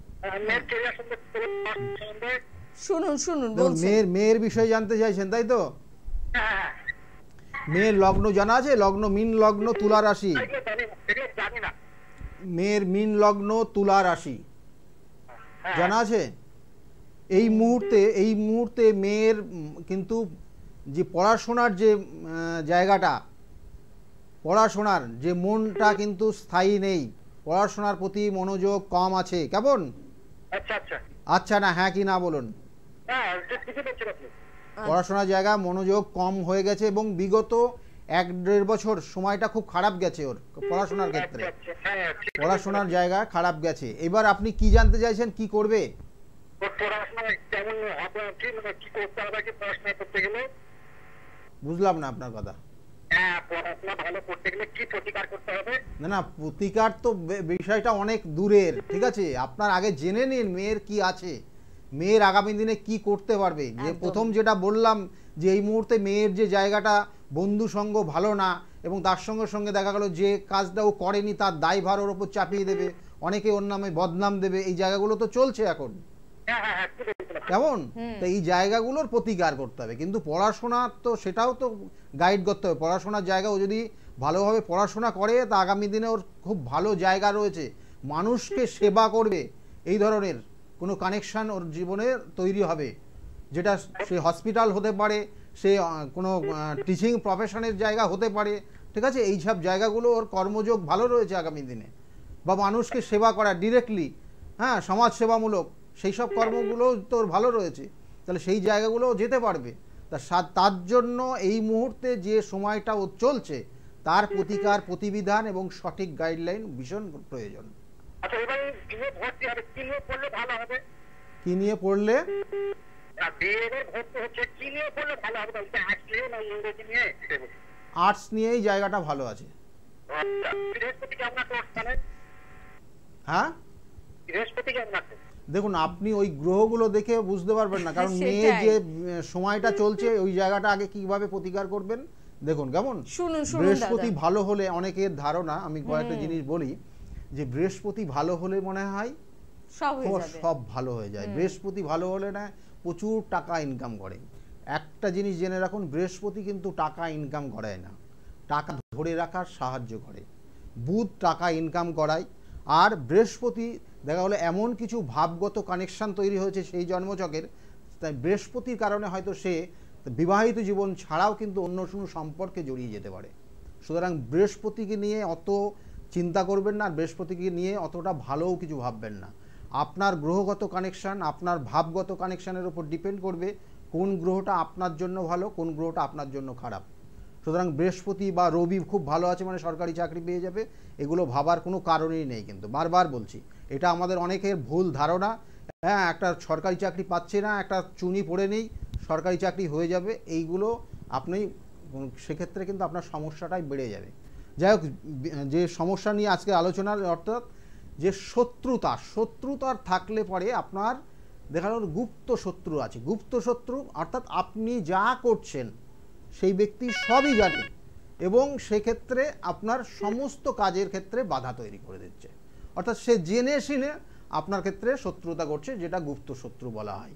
মেয়ের কেরিয়ার সম্বন্ধে শুনুন বলছেন। মেয়ের বিষয়ে জানতে চাইছেন, তাই তো? হ্যাঁ। মেয়ের লগ্ন জানা আছে? লগ্ন মিন লগ্ন তুলা রাশি। জানি না। মেয়ের মিন লগ্ন তুলা রাশি জানা আছে? এই মুহূর্তে মেয়ের কিন্তু যে পড়াশোনার যে জায়গাটা, পড়াশোনার যে মনটা কিন্তু স্থায়ী নেই, পড়াশোনার প্রতি মনোযোগ কম আছে। কেমন? আচ্ছা না হ্যাঁ কি না বলুন। পড়াশোনার জায়গা মনোযোগ কম হয়ে গেছে এবং বিগত 1-1.5 বছর সময়টা খুব খারাপ গেছে ওর পড়াশোনার ক্ষেত্রে। পড়াশোনার জায়গা খারাপ গেছে। এবার আপনি কি জানতে চাইছেন, কি করবে? বুঝলাম না আপনার কথা। না প্রতিকার তো বিষয়টা অনেক দূরের, ঠিক আছে। আপনার আগে জেনে নিন মেয়ের কি আছে, মেয়ের আগামী দিনে কি করতে পারবে। যে প্রথম যেটা বললাম যে এই মুহূর্তে মেয়ের যে জায়গাটা, বন্ধু সঙ্গ ভালো না, এবং তার সঙ্গে সঙ্গে দেখা গেল যে কাজটা ও করেনি তার দায়ভার ওর ওপর চাপিয়ে দেবে, অনেকে ওর নামে বদনাম দেবে, এই জায়গাগুলো তো চলছে এখন। কেমন? তো এই জায়গাগুলোর প্রতিকার করতে হবে। কিন্তু পড়াশোনা তো সেটাও তো গাইড করতে হবে। পড়াশোনার জায়গা ও যদি ভালোভাবে পড়াশোনা করে তা আগামী দিনে ওর খুব ভালো জায়গা রয়েছে, মানুষকে সেবা করবে, এই ধরনের কোনো কানেকশান ওর জীবনে তৈরি হবে, যেটা সে হসপিটাল হতে পারে, সে কোনো টিচিং প্রফেশনের জায়গা হতে পারে, ঠিক আছে। এই সব জায়গাগুলো ওর কর্মযোগ ভালো রয়েছে আগামী দিনে, বা মানুষকে সেবা করা ডিরেক্টলি, হ্যাঁ, সমাজ সেবামূলক সেই সব কর্মগুলো তোর ভালো রয়েছে। তাহলে সেই জায়গাগুলো যেতে পারবে। তার জন্য এই মুহূর্তে যে সময়টা ও চলছে তার প্রতিকার প্রতিবিধান এবং সঠিক গাইডলাইন ভীষণ প্রয়োজন। কি নিয়ে পড়লে? আর্টস নিয়েই জায়গাটা ভালো আছে। হ্যাঁ বৃহস্পতি কেমন আছে? দেখুন আপনি ওই গ্রহগুলো দেখে বুঝতে পারবেন না, কারণ মেয়ে যে সময়টা চলছে ওই জায়গাটা আগে কিভাবে প্রতিকার করবেন দেখুন কেমন। বৃহস্পতি ভালো হলে, অনেকের ধারণা, আমি কয়েকটা জিনিস বলি, যে বৃহস্পতি ভালো হলে মনে হয় সব ভালো হয়ে যায়। বৃহস্পতি ভালো হলে না প্রচুর টাকা ইনকাম করে। একটা জিনিস জেনে রাখুন, বৃহস্পতি কিন্তু টাকা ইনকাম করায় না, টাকা ধরে রাখার সাহায্য করে। বুধ টাকা ইনকাম করায়, আর বৃহস্পতি দেখা গেলো এমন কিছু ভাবগত কানেকশন তৈরি হয়েছে সেই জন্মচকের, তাই বৃহস্পতির কারণে হয়তো সে বিবাহিত জীবন ছাড়াও কিন্তু অন্য কোনো সম্পর্কে জড়িয়ে যেতে পারে। সুতরাং বৃহস্পতিকে নিয়ে অত চিন্তা করবেন না, বৃহস্পতিকে নিয়ে অতটা ভালোও কিছু ভাববেন না। আপনার গ্রহগত কানেকশান, আপনার ভাবগত কানেকশানের উপর ডিপেন্ড করবে কোন গ্রহটা আপনার জন্য ভালো, কোন গ্রহটা আপনার জন্য খারাপ। সুতরাং বৃহস্পতি বা রবি খুব ভালো আছে মানে সরকারি চাকরি পেয়ে যাবে, এগুলো ভাবার কোনো কারণই নেই। কিন্তু বারবার বলছি, এটা আমাদের অনেকের ভুল ধারণা। হ্যাঁ, একটা সরকারি চাকরি পাচ্ছে না, একটা চুনি পড়ে নেই, সরকারি চাকরি হয়ে যাবে, এইগুলো আপনি সেক্ষেত্রে কিন্তু আপনার সমস্যাটাই বেড়ে যাবে। যাই হোক, যে সমস্যা নিয়ে আজকে আলোচনার, অর্থাৎ যে শত্রুতার থাকলে পরে আপনার দেখা গেল গুপ্ত শত্রু আছে। গুপ্ত শত্রু অর্থাৎ আপনি যা করছেন সেই ব্যক্তি সবই জানে, এবং সেক্ষেত্রে আপনার সমস্ত কাজের ক্ষেত্রে বাধা তৈরি করে দিচ্ছে। অর্থাৎ সে জেনে শুনে আপনার ক্ষেত্রে শত্রুতা করছে, যেটা গুপ্ত শত্রু বলা হয়।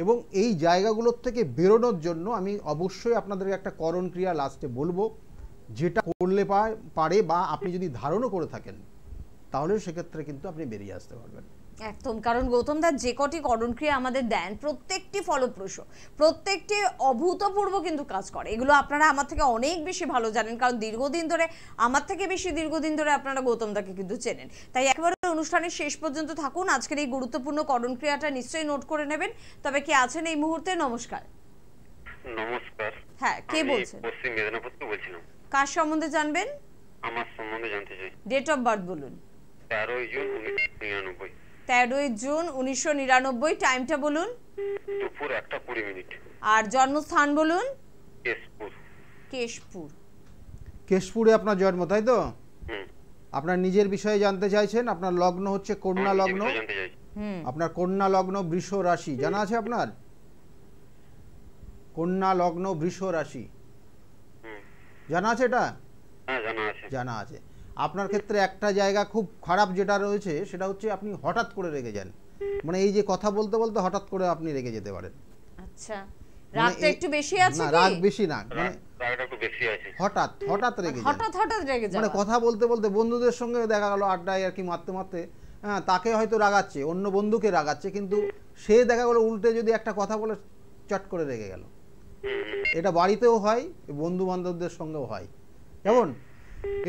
এবং এই জায়গাগুলোর থেকে বেরোনোর জন্য আমি অবশ্যই আপনাদেরকে একটা করণ ক্রিয়া লাস্টে বলবো, যেটা করলে পারে বা আপনি যদি ধারণও করে থাকেন তাহলে সেক্ষেত্রে কিন্তু আপনি বেরিয়ে আসতে পারবেন। একদম, কারণ গৌতম দা যে কটি করণ ক্রিয়া আমাদের দেন প্রত্যেকটি ফলপ্রসূ, প্রত্যেকটি অভূতপূর্ব কিন্তু কাজ করে। এগুলো আপনারা আমার থেকে অনেক বেশি ভালো জানেন, কারণ দীর্ঘদিন ধরে, আমার থেকে বেশি দীর্ঘদিন ধরে আপনারা গৌতম দাকে কিন্তু চেনেন। তাই একেবারে অনুষ্ঠানের শেষ পর্যন্ত থাকুন, আজকের এই গুরুত্বপূর্ণ করণ ক্রিয়াটা নিশ্চয়ই নোট করে নেবেন। তবে কে আছেন এই মুহূর্তে? নমস্কার। নমস্কার। হ্যাঁ, কে বলছেন? পশ্চিম মেদিনীপুর থেকে বলছিলাম। কার সম্বন্ধে জানবেন? আমার সম্বন্ধে জানতে চাই। ডেট অফ বার্থ বলুন। 13 জুন 1999। 13 জুন 1999। টাইমটা বলুন। দুপুর 1:20। আর জন্মস্থান বলুন। কেশপুর। কেশপুর। কেশপুরে আপনার জন্ম, তাই তো? আপনার নিজের বিষয়ে জানতে চাইছেন। আপনার লগ্ন হচ্ছে কন্যা লগ্ন। আপনার কন্যা লগ্ন বৃষ রাশি জানা আছে আপনার? কন্যা লগ্ন বৃষ রাশি জানা আছে? এটা জানা আছে। আপনার ক্ষেত্রে একটা জায়গা খুব খারাপ যেটা রয়েছে সেটা হচ্ছে আপনি হঠাৎ করে রেগে যান, মানে এই যে কথা বলতে বলতে হঠাৎ করে আপনি রেগে যেতে পারেন। আচ্ছা, রাগটা একটু বেশি আছে কি? না, রাগ বেশি না, মানে রাগটা একটু বেশি আছে। হঠাৎ রেগে যান, হঠাৎ রেগে যান, মানে কথা বলতে বলতে বন্ধুদের সঙ্গে দেখা গেল আড্ডায় আর কি মারতে মারতে, হ্যাঁ, তাকে হয়তো রাগাচ্ছে, অন্য বন্ধুকে রাগাচ্ছে, কিন্তু সে দেখা গেল উল্টে যদি একটা কথা বলে চট করে রেগে গেল। এটা বাড়িতেও হয়, বন্ধু বান্ধবদের সঙ্গেও হয়। কেমন?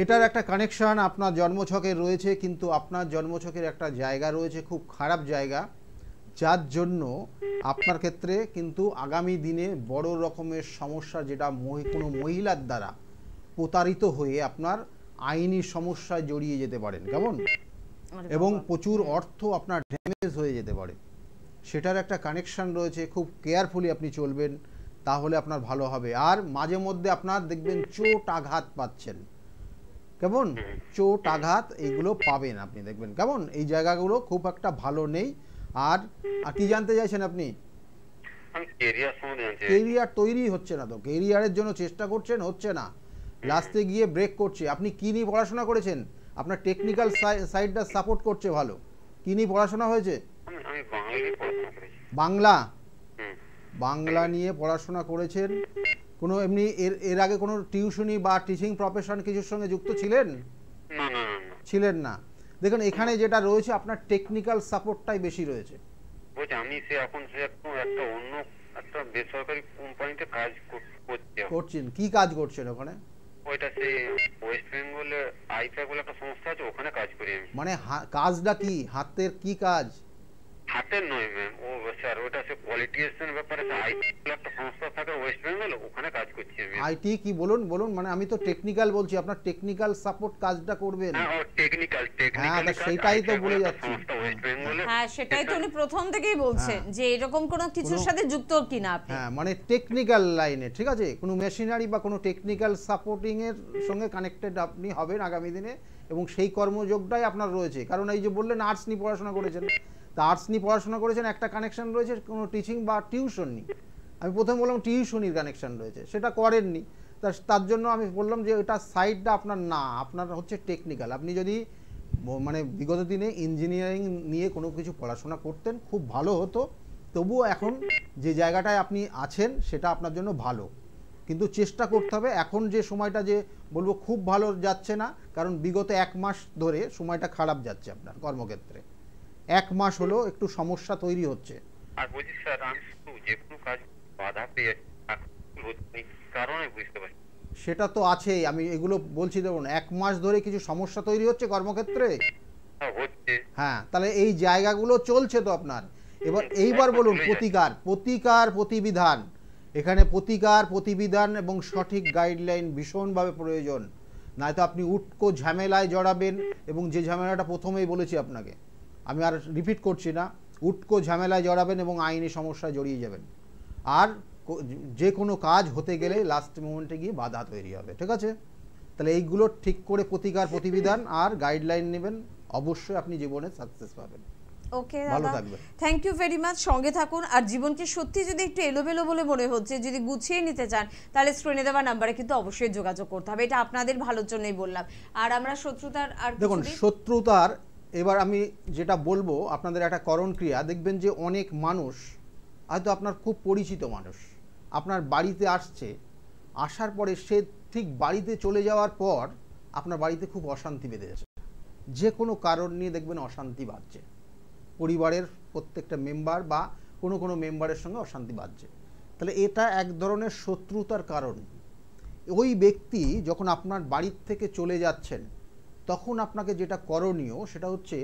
এটার একটা কানেকশন আপনার জন্মছকে রয়েছে, কিন্তু আপনার জন্মছকের একটা জায়গা রয়েছে খুব খারাপ জায়গা, যার জন্য আপনার ক্ষেত্রে কিন্তু আগামী দিনে বড় রকমের সমস্যা, যেটা কোনো মহিলার দ্বারা প্রতারিত হয়ে আপনার আইনি সমস্যায় জড়িয়ে যেতে পারেন। কেমন? এবং প্রচুর অর্থ আপনার ড্যামেজ হয়ে যেতে পারে, সেটার একটা কানেকশন রয়েছে। খুব কেয়ারফুলি আপনি চলবেন, তাহলে আপনার ভালো হবে। আর মাঝে মধ্যে আপনার দেখবেন চোট আঘাত পাচ্ছেন। কেমন? চোট আঘাত এইগুলো পাবেন আপনি, দেখবেন। কেমন? এই জায়গাগুলো খুব একটা ভালো নেই। আর কি জানতে চাইছেন আপনি? কেরিয়ার তৈরি হচ্ছে না তো, কেরিয়ারের জন্য চেষ্টা করছেন, হচ্ছে না, লাস্টে গিয়ে ব্রেক করছে। আপনি কি নিয়ে পড়াশোনা করেছেন? আপনার টেকনিক্যাল সাইডটা সাপোর্ট করছে ভালো। কি নিয়ে পড়াশোনা হয়েছে? বাংলা নিয়ে পড়াশোনা করেছেন। কোনো এমনি এর আগে কোনো টিউশনি বা টিচিং প্রফেশন কিছুর সঙ্গে যুক্ত ছিলেন? ছিলেন না। দেখুন, এখানে যেটা রয়েছে আপনার টেকনিক্যাল সাপোর্টটাই বেশি রয়েছে। আমি এখন একটা অন্য একটা বেসরকারি কোম্পানিতে কাজ করছেন। কি কাজ করছেন ওখানে? ওইটা ওয়েস্ট বেঙ্গলে আইপ্যাক বলে একটা সংস্থা আছে, ওখানে কাজ করি আমি। মানে কাজটা কি? হাতের কি কাজ? হাতের নয় ম্যাম, ও স্যার ওটা পলিটিশিয়ান ব্যাপারে একটা সংস্থা থাকে ওয়েস্ট বেঙ্গল, ওখানে কাজ করছি আমি। আইটি কি বলুন মানে আমি তো টেকনিক্যাল বলছি, আপনার টেকনিক্যাল সাপোর্ট কাজটা করবেন। হ্যাঁ, সেটাই তো বলে যাচ্ছি। হ্যাঁ, সেটাই তো উনি প্রথম থেকেই বলছেন যে এরকম কোনো কিছুর সাথে যুক্ত কিনা আপনি। হ্যাঁ, মানে টেকনিক্যাল লাইনে, ঠিক আছে, কোনো মেশিনারি বা কোনো টেকনিক্যাল সাপোর্টিং এর সঙ্গে কানেক্টেড আপনি হবেন আগামী দিনে, এবং সেই কর্মযোগটাই আপনার রয়েছে। কারণ এই যে বললেন আর্টস নিয়ে পড়াশোনা করেছেন, তা আর্টস নিয়ে পড়াশোনা করেছেন, একটা কানেকশন রয়েছে কোনো টিচিং বা টিউশন নেই। আমি প্রথমে বললাম টিউশনির কানেকশন রয়েছে, সেটা করেননি, তার জন্য আমি বললাম যে ওটা সাইডটা আপনার না, আপনার হচ্ছে টেকনিক্যাল। আপনি যদি মানে বিগত দিনে ইঞ্জিনিয়ারিং নিয়ে কোনো কিছু পড়াশোনা করতেন খুব ভালো হতো, তবুও এখন যে জায়গাটায় আপনি আছেন সেটা আপনার জন্য ভালো, কিন্তু চেষ্টা করতে হবে। এখন যে সময়টা যে বলবো খুব ভালো যাচ্ছে না, কারণ বিগত 1 মাস ধরে সময়টা খারাপ যাচ্ছে আপনার কর্মক্ষেত্রে। 1 মাস হলো একটু সমস্যা তৈরি হচ্ছে। আর বলছি স্যার, আমি যে কোনো কাজ বাধা পেয়ে কারণে বুঝতে পারি সেটা তো আছেই, আমি এগুলো বলছি। দেখুন 1 মাস ধরে কিছু সমস্যা তৈরি হচ্ছে কর্মক্ষেত্রে, হ্যাঁ, তাহলে এই জায়গাগুলো চলছে তো আপনার। এইবার বলুন প্রতিকার প্রতিবিধান, এখানে প্রতিকার প্রতিবিধান এবং সঠিক গাইডলাইন ভীষণভাবে প্রয়োজন। নয়তো আপনি উটকো ঝামেলায় জড়াবেন, এবং যে ঝামেলাটা প্রথমেই বলেছি আপনাকে, আমি আর রিপিট করছি না, উটকো ঝামেলায় জড়াবেন এবং আইনি সমস্যায় জড়িয়ে যাবেন। আর যে কোনো কাজ হতে গেলে লাস্ট মোমেন্টে গিয়ে বাধা তৈরি হবে। ঠিক আছে, তাহলে এইগুলো ঠিক করে প্রতিকার প্রতিবিধান আর গাইডলাইন নেবেন, অবশ্যই আপনি জীবনে সাকসেস পাবেন। ওকে দাদা, থ্যাংক ইউ ভেরি মাচ। সঙ্গে থাকুন। আর জীবনকে সত্যি যদি একটু এলোমেলো বলে মনে হচ্ছে, যদি গুছিয়ে নিতে চান, তাহলে স্ক্রিনে দেওয়া নাম্বারে কিন্তু অবশ্যই যোগাযোগ করতে হবে। এটা আপনাদের ভালোর জন্যই বললাম। আর আমরা শত্রুতার আর দেখুন শত্রুতার এবার আমি যেটা বলবো আপনাদের একটা করণ ক্রিয়া, দেখবেন যে অনেক মানুষ হয়তো আপনার খুব পরিচিত মানুষ আপনার বাড়িতে আসছে, আসার পরে সে ঠিক বাড়িতে চলে যাওয়ার পর আপনার বাড়িতে খুব অশান্তি বেঁধে যাচ্ছে। যে কোনো কারণ নিয়ে দেখবেন অশান্তি বাড়ছে, পরিবারের প্রত্যেকটা মেম্বার বা কোনো মেম্বারের সঙ্গে অশান্তি বাড়ছে। তাহলে এটা এক ধরনের শত্রুতার কারণ। ওই ব্যক্তি যখন আপনার বাড়ির থেকে চলে যাচ্ছেন, তখন আপনাকে যেটা করণীয় সেটা হচ্ছে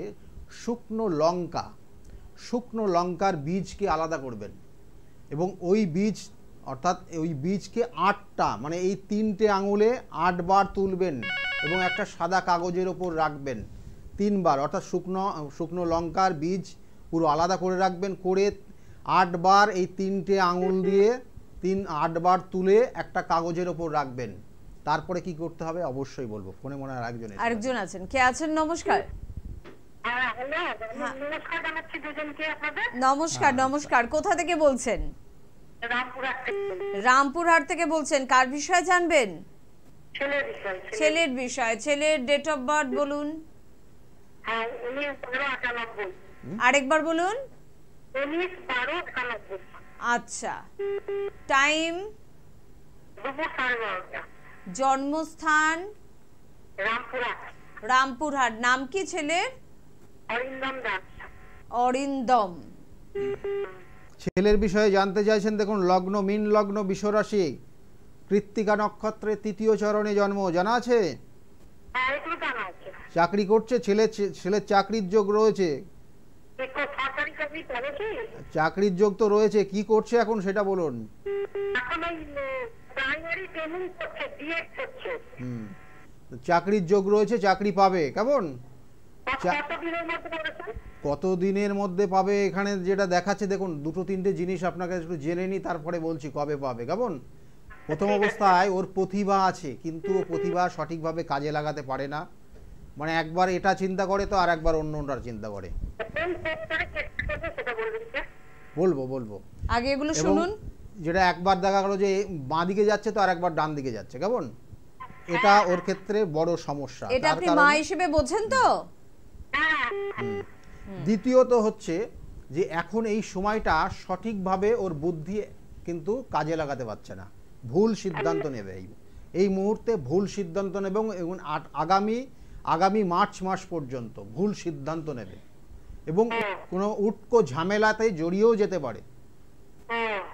শুকনো লঙ্কার বীজকে আলাদা করবেন, এবং ওই বীজ অর্থাৎ ওই বীজকে 8টা মানে এই 3টে আঙুলে 8 বার তুলবেন এবং একটা সাদা কাগজের ওপর রাখবেন 3 বার, অর্থাৎ শুকনো লঙ্কার বীজ পুরো আলাদা করে রাখবেন, করে 8 বার এই 3টে আঙুল দিয়ে 8 বার তুলে একটা কাগজের ওপর রাখবেন। তারপরে কি করতে হবে অবশ্যই বলবো। ফোনে মনে হয় আরেকজন আছেন। কে আছেন? নমস্কার। নমস্কার, কোথা থেকে বলছেন? রামপুরহাট থেকে বলছেন। কার বিষয়ে জানবেন? ছেলের বিষয়। ছেলের ডেট অফ বার্থ বলুন। আরেকবার বলুন। আচ্ছা, টাইম, জন্মস্থান রামপুরহাট। নাম কি ছেলের? অরিন্দম। ছেলের বিষয়ে জানতে চাইছেন। দেখুন লগ্ন মীন লগ্ন, বিশ্বরাশি, কৃত্তিকা নক্ষত্রে 3য় চরণে জন্ম, জানা আছে? চাকরি করছে ছেলের চাকরির যোগ রয়েছে। চাকরির যোগ তো রয়েছে, কি করছে এখন সেটা বলুন। চাকরির যোগ রয়েছে, চাকরি পাবে। কেমন কত দিনের মধ্যে পাবে এখানে যেটা দেখাচ্ছে, দেখুন 2-3টে জিনিস আপনাকে একটু জেনে নিই, তারপরে বলছি কবে পাবে। কেমন প্রথম অবস্থায় ওর প্রতিভা আছে, কিন্তু ও প্রতিভা সঠিকভাবে কাজে লাগাতে পারে না, মানে একবার এটা চিন্তা করে তো আর একবার অন্যটার চিন্তা করে। বলবো আগে এগুলো শুনুন। যেটা একবার দেখা গেল যে বাঁ দিকে যাচ্ছে তো আর একবার ডান দিকে যাচ্ছে, কেমন এটা ওর ক্ষেত্রে বড় সমস্যা। এটা আপনি মা হিসেবে বোঝেন তো? দ্বিতীয়ত হচ্ছে যে এখন এই সময়টা সঠিকভাবে ওর বুদ্ধি কিন্তু কাজে লাগাতে পারছে না, ভুল সিদ্ধান্ত নেবে। এই মুহূর্তে ভুল সিদ্ধান্ত নেবে এবং আগামী মার্চ মাস পর্যন্ত ভুল সিদ্ধান্ত নেবে এবং কোনো উটকো ঝামেলাতে জড়িয়েও যেতে পারে।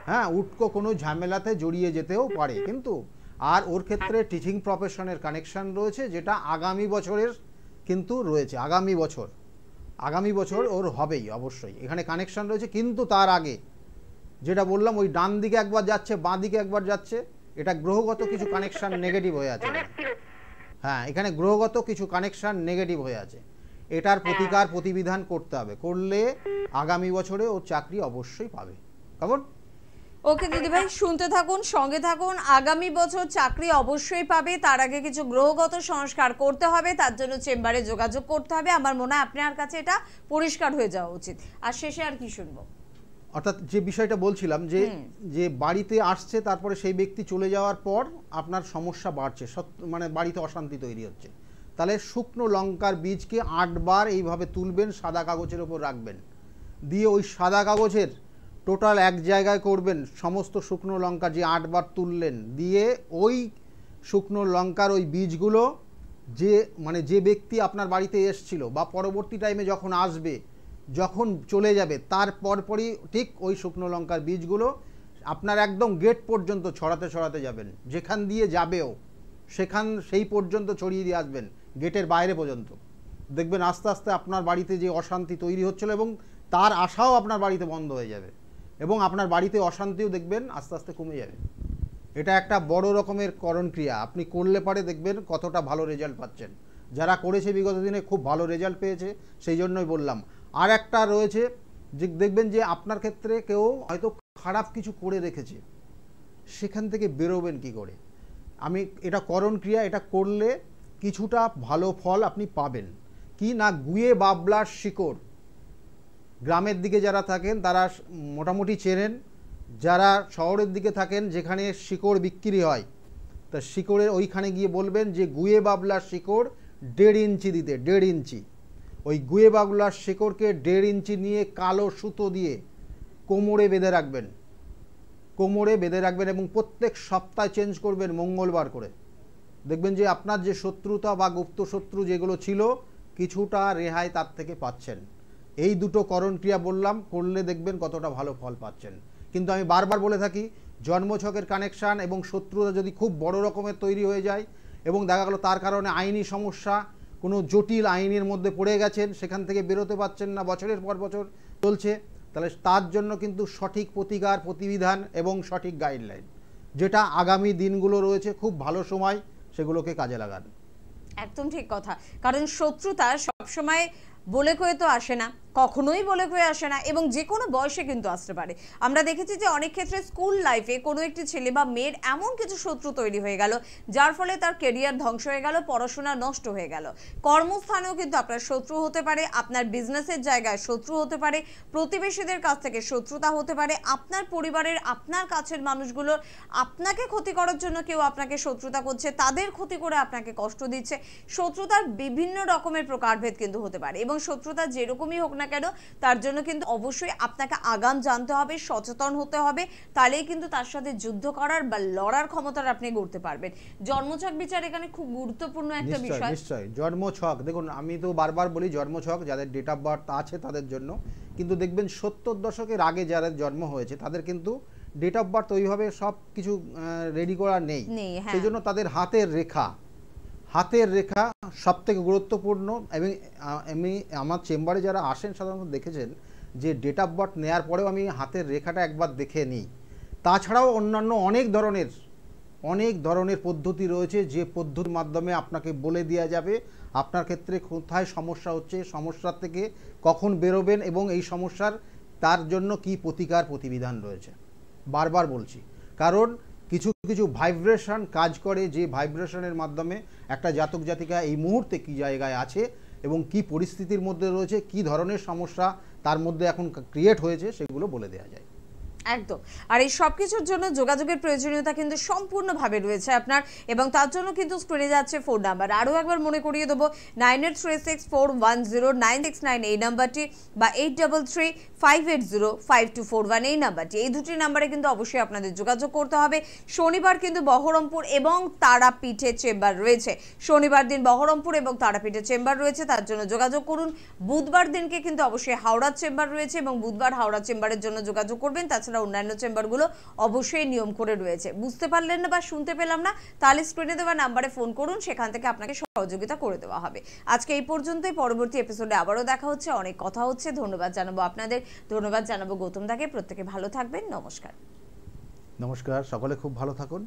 হ্যাঁ, উটকো কোনো ঝামেলাতে জড়িয়ে যেতেও পারে। কিন্তু আর ওর ক্ষেত্রে টিচিং প্রফেশনের কানেকশন রয়েছে, যেটা আগামী বছরের কিন্তু রয়েছে। আগামী বছর ওর হবেই অবশ্যই, এখানে কানেকশন রয়েছে। কিন্তু তার আগে যেটা বললাম, ওই ডান দিকে একবার যাচ্ছে, বাঁ দিকে একবার যাচ্ছে, এটা গ্রহগত কিছু কানেকশন নেগেটিভ হয়ে আছে। হ্যাঁ, এখানে গ্রহগত কিছু কানেকশন নেগেটিভ হয়ে আছে, এটার প্রতিকার প্রতিবিধান করতে হবে। করলে আগামী বছরে ও চাকরি অবশ্যই পাবে। কেমন ওকে দিদি ভাই, শুনতে থাকুন, সঙ্গে থাকুন। আগামী বছর চাকরি অবশ্যই পাবে, তার আগে কিছু গ্রহগত সংস্কার করতে হবে, তার জন্য চেম্বারে যোগাযোগ করতে হবে। আমার মনে হয় আপনার কাছে এটা পরিষ্কার হয়ে যাওয়া উচিত। আর শেষে আর কি শুনবো? অর্থাৎ যে বিষয়টা বলছিলাম যে যে বাড়িতে আসছে তারপরে সেই ব্যক্তি চলে যাওয়ার পর আপনার সমস্যা বাড়ছে, মানে বাড়িতে অশান্তি তৈরি হচ্ছে, তাহলে শুকনো লঙ্কার বীজকে 8 বার এইভাবে তুলবেন, সাদা কাগজের ওপর রাখবেন, দিয়ে ওই সাদা কাগজের টোটাল এক জায়গায় করবেন সমস্ত শুকনো লঙ্কা যে 8 বার তুললেন, দিয়ে ওই শুকনো লঙ্কার ওই বীজগুলো যে মানে যে ব্যক্তি আপনার বাড়িতে এসছিল বা পরবর্তী টাইমে যখন আসবে, যখন চলে যাবে তার পরপরই ঠিক ওই শুকনো লঙ্কার বীজগুলো আপনার একদম গেট পর্যন্ত ছড়াতে ছড়াতে যাবেন, যেখান দিয়ে যাবেও সেই পর্যন্ত ছড়িয়ে দিয়ে আসবেন, গেটের বাইরে পর্যন্ত। দেখবেন আস্তে আস্তে আপনার বাড়িতে যে অশান্তি তৈরি হচ্ছিল এবং তার আশাও আপনার বাড়িতে বন্ধ হয়ে যাবে, এবং আপনার বাড়িতে অশান্তিও দেখবেন আস্তে আস্তে কমে যাবে। এটা একটা বড় রকমের করণ ক্রিয়া, আপনি করলে পরে দেখবেন কতটা ভালো রেজাল্ট পাচ্ছেন। যারা করেছে বিগত দিনে খুব ভালো রেজাল্ট পেয়েছে, সেই জন্যই বললাম। আর একটা রয়েছে যে দেখবেন যে আপনার ক্ষেত্রে কেউ হয়তো খারাপ কিছু করে রেখেছে, সেখান থেকে বেরোবেন কি করে। আমি এটা করণ ক্রিয়া, এটা করলে কিছুটা ভালো ফল আপনি পাবেন। কি না, গুয়ে বাবলার শিকড়, গ্রামের দিকে যারা থাকেন তারা মোটামুটি চেনেন, যারা শহরের দিকে থাকেন যেখানে শিকড় বিক্রি হয়, তা শিকড়ের ওইখানে গিয়ে বলবেন যে গুয়ে বাবলার শিকড় 1.5 ইঞ্চি দিতে, 1.5 ইঞ্চি। ওই গুয়ে বাবলার শিকড়কে 1.5 ইঞ্চি নিয়ে কালো সুতো দিয়ে কোমরে বেঁধে রাখবেন, কোমরে বেঁধে রাখবেন এবং প্রত্যেক সপ্তাহে চেঞ্জ করবেন মঙ্গলবার করে। দেখবেন যে আপনার যে শত্রুতা বা গুপ্ত শত্রু যেগুলো ছিল কিছুটা রেহাই তার থেকে পাচ্ছেন। এই দুটো করণ ক্রিয়া বললাম, করলে দেখবেন কতটা ভালো ফল পাচ্ছেন। কিন্তু আমি বারবার বলে থাকি, জন্মছকের কানেকশান এবং শত্রুতা যদি খুব বড় রকমের তৈরি হয়ে যায় এবং দেখা গেল তার কারণে আইনি সমস্যা, কোনো জটিল আইনের মধ্যে পড়ে গেছেন, সেখান থেকে বেরোতে পারছেন না, বছরের পর বছর চলছে, তাহলে তার জন্য কিন্তু সঠিক প্রতিকার, প্রতিবিধান এবং সঠিক গাইডলাইন, যেটা আগামী দিনগুলো রয়েছে খুব ভালো সময়, সেগুলোকে কাজে লাগান। একদম ঠিক কথা। কারণ শত্রুতা সবসময় বলে কয়ে তো আসে না, কখনোই বলে কয়ে আসে না, এবং যে কোনো বয়সে কিন্তু আসতে পারে। আমরা দেখেছি যে অনেক ক্ষেত্রে স্কুল লাইফে কোনো একটি ছেলে বা মেয়ের এমন কিছু শত্রু তৈরি হয়ে গেল যার ফলে তার কেরিয়ার ধ্বংস হয়ে গেল, পড়াশোনা নষ্ট হয়ে গেল। কর্মস্থানেও কিন্তু আপনার শত্রু হতে পারে, আপনার বিজনেসের জায়গায় শত্রু হতে পারে, প্রতিবেশীদের কাছ থেকে শত্রুতা হতে পারে, আপনার পরিবারের আপনার কাছের মানুষগুলোর আপনাকে ক্ষতি করার জন্য কেউ আপনাকে শত্রুতা করছে, তাদের ক্ষতি করে আপনাকে কষ্ট দিচ্ছে। শত্রুতার বিভিন্ন রকমের প্রকারভেদ কিন্তু হতে পারে, এবং শত্রুতা যেরকমই হোক না কেন তার জন্য কিন্তু অবশ্যই আপনাকে আগাম জানতে হবে, সচেতন হতে হবে, তাহলেই কিন্তু তার সাথে যুদ্ধ করার বা লড়ার ক্ষমতাটা আপনি গড়তে পারবেন। জন্মছক বিচার এখানে খুব গুরুত্বপূর্ণ একটা বিষয়। নিশ্চয়ই জন্মছক, দেখুন আমি তো বারবার বলি জন্মছক যাদের ডেট অফ বার্থ আছে তাদের জন্য, কিন্তু দেখবেন 70 দশকের আগে যারা জন্ম হয়েছে তাদের কিন্তু ডেট অফ বার্থ ওইভাবে সব কিছু রেডি করা নেই, সেই জন্য তাদের হাতের রেখা সব থেকে গুরুত্বপূর্ণ। এবং আমি আমার চেম্বারে যারা আসেন সাধারণত দেখেছেন যে ডেট অফ বার্থ নেওয়ার পরেও আমি হাতের রেখাটা একবার দেখে নিই। তাছাড়াও অন্যান্য অনেক ধরনের পদ্ধতি রয়েছে, যে পদ্ধতির মাধ্যমে আপনাকে বলে দেওয়া যাবে আপনার ক্ষেত্রে কোথায় সমস্যা হচ্ছে, সমস্যার থেকে কখন বেরোবেন এবং এই সমস্যার তার জন্য কি প্রতিকার প্রতিবিধান রয়েছে। বারবার বলছি, কারণ কিছু কিছু ভাইব্রেশন কাজ করে, যে ভাইব্রেশনের মাধ্যমে একটা জাতক জাতিকা এই মুহূর্তে কি জায়গায় আছে এবং কি পরিস্থিতির মধ্যে রয়েছে, কি ধরনের সমস্যা তার মধ্যে এখন ক্রিয়েট হয়েছে, সেগুলো বলে দেওয়া যায়। একদম। আর এই সব কিছুর জন্য যোগাযোগের প্রয়োজনীয়তা কিন্তু সম্পূর্ণভাবে রয়েছে আপনার, এবং তার জন্য কিন্তু স্ক্রিনে যাচ্ছে ফোন নাম্বার। আরও একবার মনে করিয়ে দেবো, 9836410969 এই নাম্বারটি, বা 8335805241 এই নাম্বারটি। এই দুটি নাম্বারে কিন্তু অবশ্যই আপনাদের যোগাযোগ করতে হবে। শনিবার কিন্তু বহরমপুর এবং তারাপীঠে চেম্বার রয়েছে, শনিবার দিন বহরমপুর এবং তারাপীঠে চেম্বার রয়েছে, তার জন্য যোগাযোগ করুন। বুধবার দিনকে কিন্তু অবশ্যই হাওড়ার চেম্বার রয়েছে, এবং বুধবার হাওড়া চেম্বারের জন্য যোগাযোগ করবেন। তাছাড়া অন্যান্য চেম্বারগুলো অবশ্যই নিয়ম করে রয়েছে। বুঝতে পারলেন না বা শুনতে পেলাম না, তাহলে স্ক্রিনে দেওয়া নাম্বারে ফোন করুন, সেখান থেকে আপনাকে সহযোগিতা করে দেওয়া হবে। আজকে এই পর্যন্তই, পরবর্তী এপিসোডে আবারও দেখা হচ্ছে, অনেক কথা হচ্ছে। ধন্যবাদ জানাবো আপনাদের, ধন্যবাদ জানাবো গৌতম দাকে। প্রত্যেকে ভালো থাকবেন, নমস্কার। নমস্কার, সকলে খুব ভালো থাকুন।